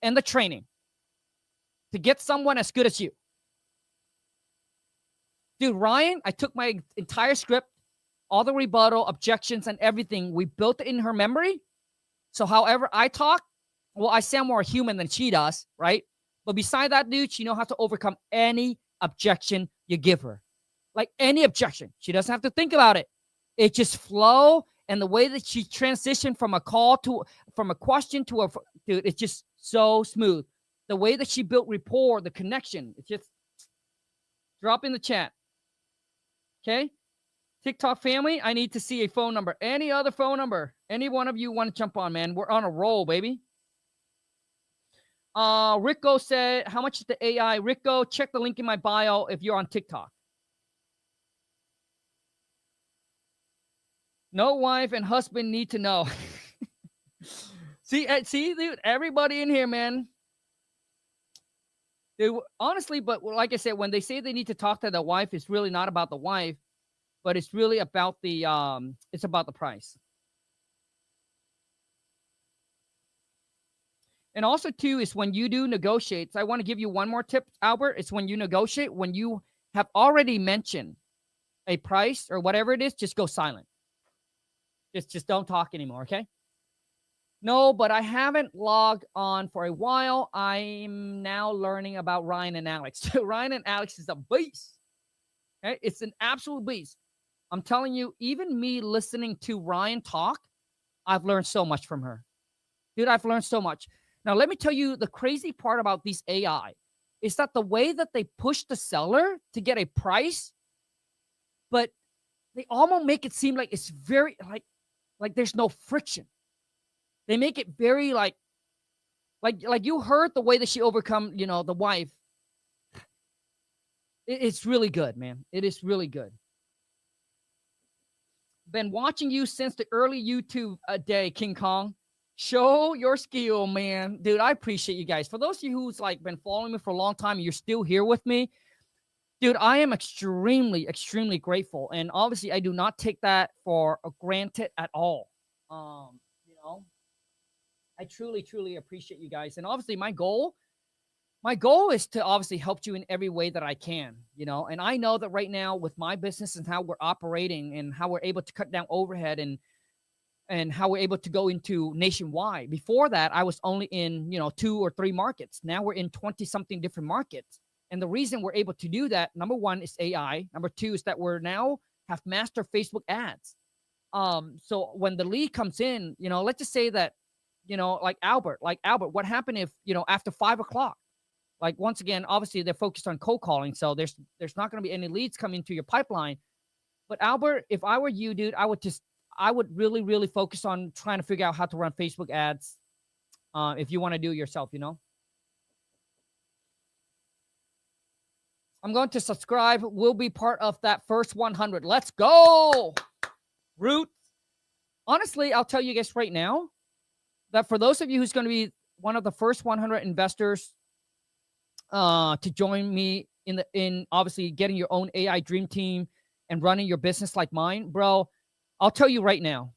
Speaker 1: and the training to get someone as good as you. Dude, Ryan, I took my entire script, all the rebuttal, objections, and everything. We built it in her memory. So however I talk, well, I sound more human than she does, right? But beside that, dude, she knows how to overcome any objection you give her. Like any objection. She doesn't have to think about it. It just flow. And the way that she transitioned from a question to dude, it's just so smooth. The way that she built rapport, the connection, it's just drop in the chat. Okay? TikTok family, I need to see a phone number. Any other phone number? Any one of you want to jump on, man? We're on a roll, baby. Rico said, how much is the AI? Rico, check the link in my bio if you're on TikTok. No wife and husband need to know. See, dude, everybody in here, man. Honestly, but like I said, when they say they need to talk to the wife, it's really not about the wife, but it's really about it's about the price. And also, too, is when you do negotiate. I want to give you one more tip, Albert. It's when you negotiate, when you have already mentioned a price or whatever it is, just go silent. Just don't talk anymore, okay? No, but I haven't logged on for a while. I'm now learning about Ryan and Alex. Ryan and Alex is a beast. Okay? It's an absolute beast. I'm telling you, even me listening to Ryan talk, I've learned so much from her. Dude, I've learned so much. Now, let me tell you the crazy part about these AI is that the way that they push the seller to get a price, but they almost make it seem like it's very, like there's no friction. They make it very like you heard the way that she overcome, the wife. It's really good, man. It is really good. Been watching you since the early YouTube day, King Kong. Show your skill, man. Dude, I appreciate you guys. For those of you who's been following me for a long time and you're still here with me, dude, I am extremely, extremely grateful. And obviously, I do not take that for granted at all. I truly, truly appreciate you guys. And obviously, my goal is to obviously help you in every way that I can, And I know that right now with my business and how we're operating and how we're able to cut down overhead and how we're able to go into nationwide. Before that, I was only in, 2 or 3 markets. Now we're in 20-something different markets. And the reason we're able to do that, number one, is AI. Number two is that we're now have master Facebook ads. So when the lead comes in, let's just say that, like Albert, what happened if, after 5 o'clock, once again, obviously they're focused on cold calling. So there's not going to be any leads coming to your pipeline. But Albert, if I were you, dude, I would really, really focus on trying to figure out how to run Facebook ads. If you want to do it yourself, I'm going to subscribe. We'll be part of that first 100. Let's go. Root. Honestly, I'll tell you guys right now that for those of you who's going to be one of the first 100 investors to join me in obviously getting your own AI dream team and running your business like mine, bro, I'll tell you right now,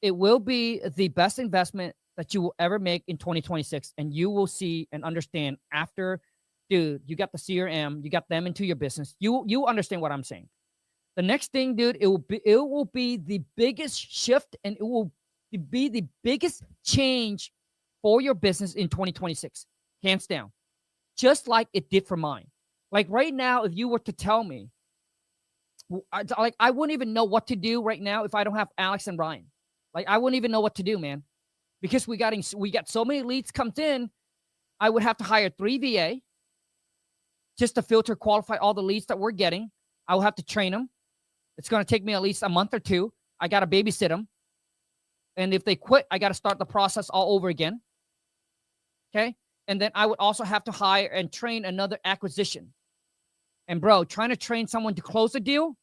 Speaker 1: it will be the best investment that you will ever make in 2026. And you will see and understand after, dude, you got the CRM, you got them into your business. You understand what I'm saying. The next thing, dude, it will be the biggest shift, and it will be the biggest change for your business in 2026, hands down. Just like it did for mine. Like right now, if you were to tell me, I wouldn't even know what to do right now if I don't have Alex and Ryan. Like I wouldn't even know what to do, man, because we got so many leads comes in. I would have to hire 3 VA just to filter, qualify all the leads that we're getting. I will have to train them. It's going to take me at least a month or 2. I got to babysit them. And if they quit, I got to start the process all over again. Okay. And then I would also have to hire and train another acquisition. And bro, trying to train someone to close a deal.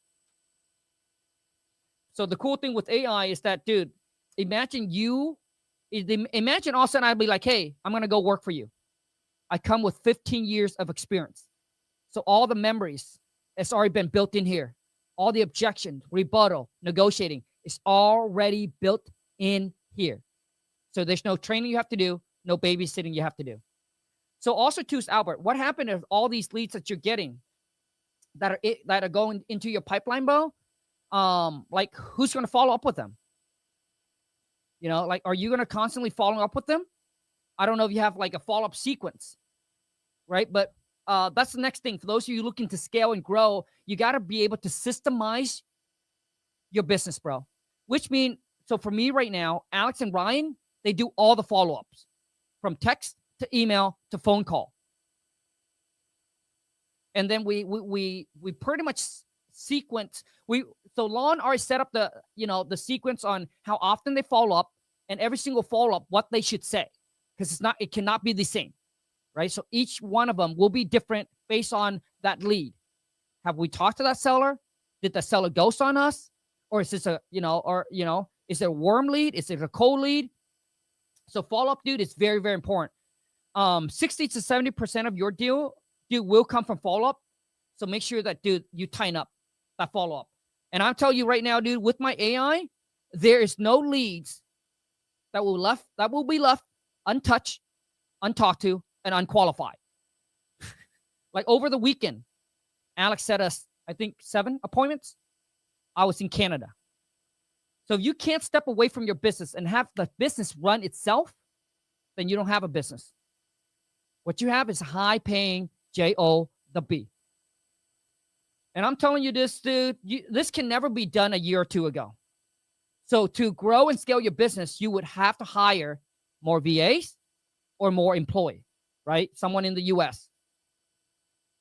Speaker 1: So the cool thing with AI is that, dude, imagine all of a sudden I'd be like, hey, I'm going to go work for you. I come with 15 years of experience. So all the memories, it's already been built in here. All the objections, rebuttal, negotiating, is already built in here. So there's no training you have to do, no babysitting you have to do. So also too, Albert, what happened if all these leads that you're getting that are going into your pipeline, bro? Like who's going to follow up with them? You know, like, are you going to constantly follow up with them? I don't know if you have like a follow-up sequence, right? But that's the next thing. For those of you looking to scale and grow, you got to be able to systemize your business, bro. Which means, so for me right now, Alex and Ryan, they do all the follow-ups from text to email to phone call. And then we pretty much sequence. So Lon already set up the sequence on how often they follow up, and every single follow-up, what they should say. Because it cannot be the same. Right? So each one of them will be different based on that lead. Have we talked to that seller? Did the seller ghost on us? Or is this is it a warm lead? Is it a cold lead? So follow-up, dude, is very, very important. 60 to 70% of your deal, dude, will come from follow-up. So make sure that, dude, you tighten up that follow-up. And I'm telling you right now, dude, with my AI, there is no leads that will be left untouched, untalked to, and unqualified. Like over the weekend, Alex set us, I think, 7 appointments. I was in Canada. So if you can't step away from your business and have the business run itself, then you don't have a business. What you have is high-paying JOB. And I'm telling you this, dude, this can never be done a year or 2 ago. So to grow and scale your business, you would have to hire more VAs or more employees, right? Someone in the US.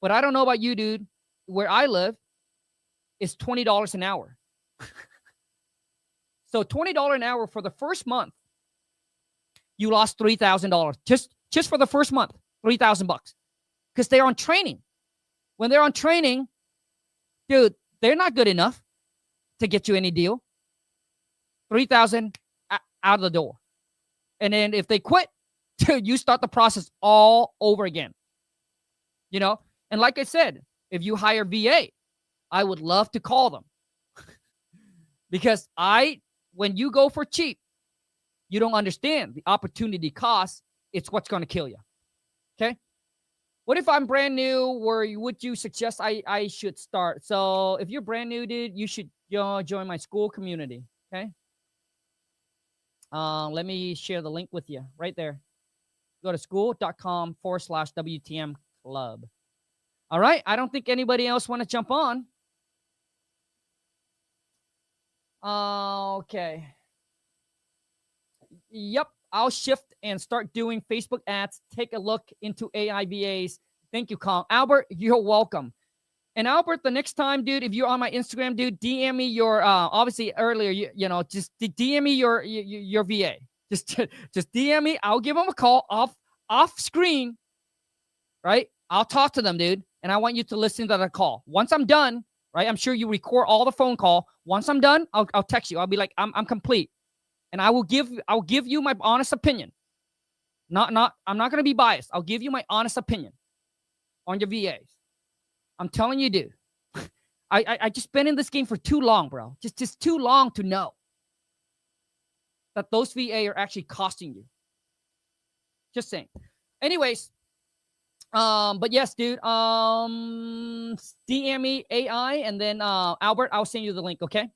Speaker 1: But I don't know about you, dude. Where I live is $20 an hour. So $20 an hour for the first month, you lost $3,000 just for the first month, $3,000 because they're on training. When they're on training, dude, they're not good enough to get you any deal. $3,000 out of the door. And then if they quit, dude, you start the process all over again. You know? And like I said, if you hire VA, I would love to call them. Because when you go for cheap, you don't understand the opportunity cost. It's what's going to kill you. Okay? What if I'm brand new? Would you suggest I should start? So if you're brand new, dude, you should join my Skool Community. Okay? Let me share the link with you right there. Go to skool.com/WTM club. All right. I don't think anybody else want to jump on. Okay. Yep. I'll shift and start doing Facebook ads. Take a look into AI VAs. Thank you, Kong. Albert, you're welcome. And Albert, the next time, dude, if you're on my Instagram, dude, DM me your, obviously earlier, just DM me your VA. Just DM me. I'll give them a call off screen, right? I'll talk to them, dude. And I want you to listen to the call. Once I'm done, right? I'm sure you record all the phone call. Once I'm done, I'll text you. I'll be like, I'm complete. And I'll give you my honest opinion. I'm not going to be biased. I'll give you my honest opinion on your VAs. I'm telling you, dude. I just been in this game for too long, bro. Just too long to know that those VA are actually costing you. Just saying. Anyways, But yes, dude. DM me AI, and then Albert, I'll send you the link. Okay.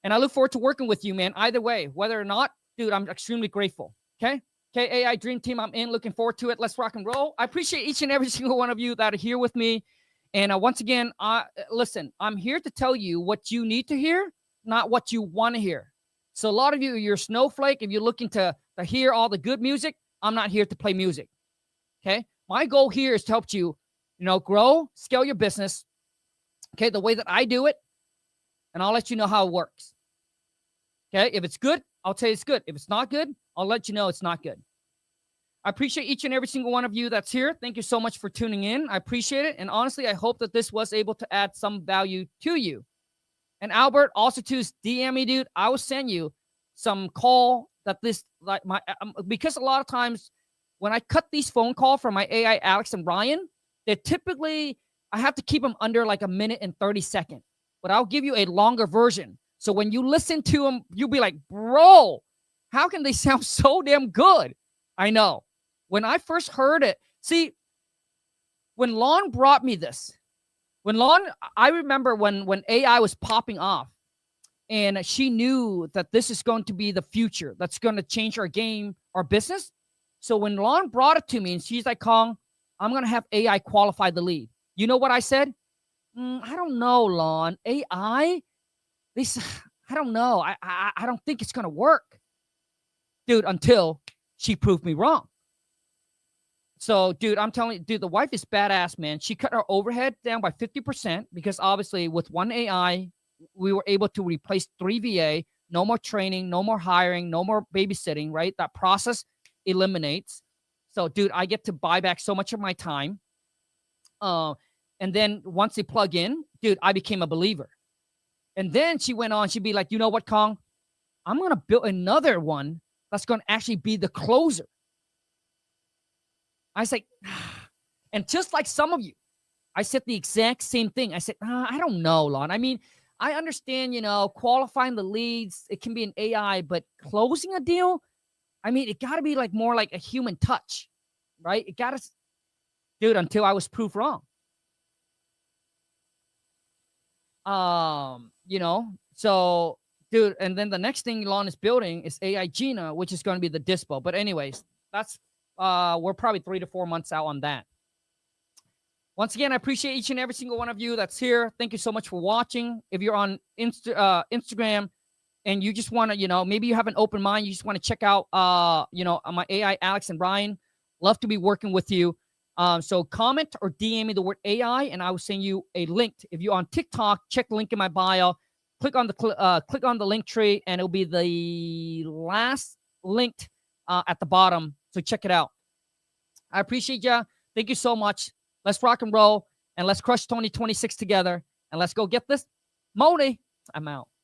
Speaker 1: And I look forward to working with you, man. Either way, whether or not, dude, I'm extremely grateful. Okay. Okay, AI Dream Team, I'm in. Looking forward to it. Let's rock and roll. I appreciate each and every single one of you that are here with me. And once again, listen, I'm here to tell you what you need to hear, not what you want to hear. So a lot of you, you're snowflake. If you're looking to hear all the good music, I'm not here to play music. Okay. My goal here is to help you, grow, scale your business. Okay. The way that I do it, and I'll let you know how it works. Okay. If it's good, I'll tell you it's good. If it's not good, I'll let you know it's not good. I appreciate each and every single one of you that's here. Thank you so much for tuning in. I appreciate it. And honestly, I hope that this was able to add some value to you. And Albert, also to DM me, dude. I will send you some call that this, like my, because a lot of times when I cut these phone calls from my AI, Alex and Ryan, they're typically, I have to keep them under like a minute and 30 seconds. But I'll give you a longer version. So when you listen to them, you'll be like, bro, how can they sound so damn good? I know. When I first heard it, see, when Lon brought me this, I remember when AI was popping off, and she knew that this is going to be the future, that's going to change our game, our business. So when Lon brought it to me, and she's like, Kong, I'm going to have AI qualify the lead. You know what I said? I don't know, Lon. AI? I don't know. I don't think it's going to work. Dude, until she proved me wrong. So, dude, I'm telling you, dude, the wife is badass, man. She cut our overhead down by 50% because obviously with one AI, we were able to replace 3 VA, no more training, no more hiring, no more babysitting, right? That process eliminates. So, dude, I get to buy back so much of my time. And then once they plug in, dude, I became a believer. And then she went on, she'd be like, you know what, Kong? I'm going to build another one that's going to actually be the closer. I say, and just like some of you, I said the exact same thing. I said, I don't know, Lon. I mean, I understand, qualifying the leads, it can be an AI, but closing a deal, I mean, it got to be like more like a human touch, right? It got to, dude, until I was proved wrong. So, dude, and then the next thing Lon is building is AI Gina, which is going to be the dispo. But anyways, that's, we're probably 3 to 4 months out on that. Once again, I appreciate each and every single one of you that's here. Thank you so much for watching. If you're on Instagram and you just want to, maybe you have an open mind, you just want to check out, my AI, Alex and Ryan, love to be working with you. So comment or DM me the word AI, and I will send you a link. If you're on TikTok, check the link in my bio. Click on the link tree, and it'll be the last link at the bottom. So check it out. I appreciate you. Thank you so much. Let's rock and roll, and let's crush 2026 together, and let's go get this money. I'm out.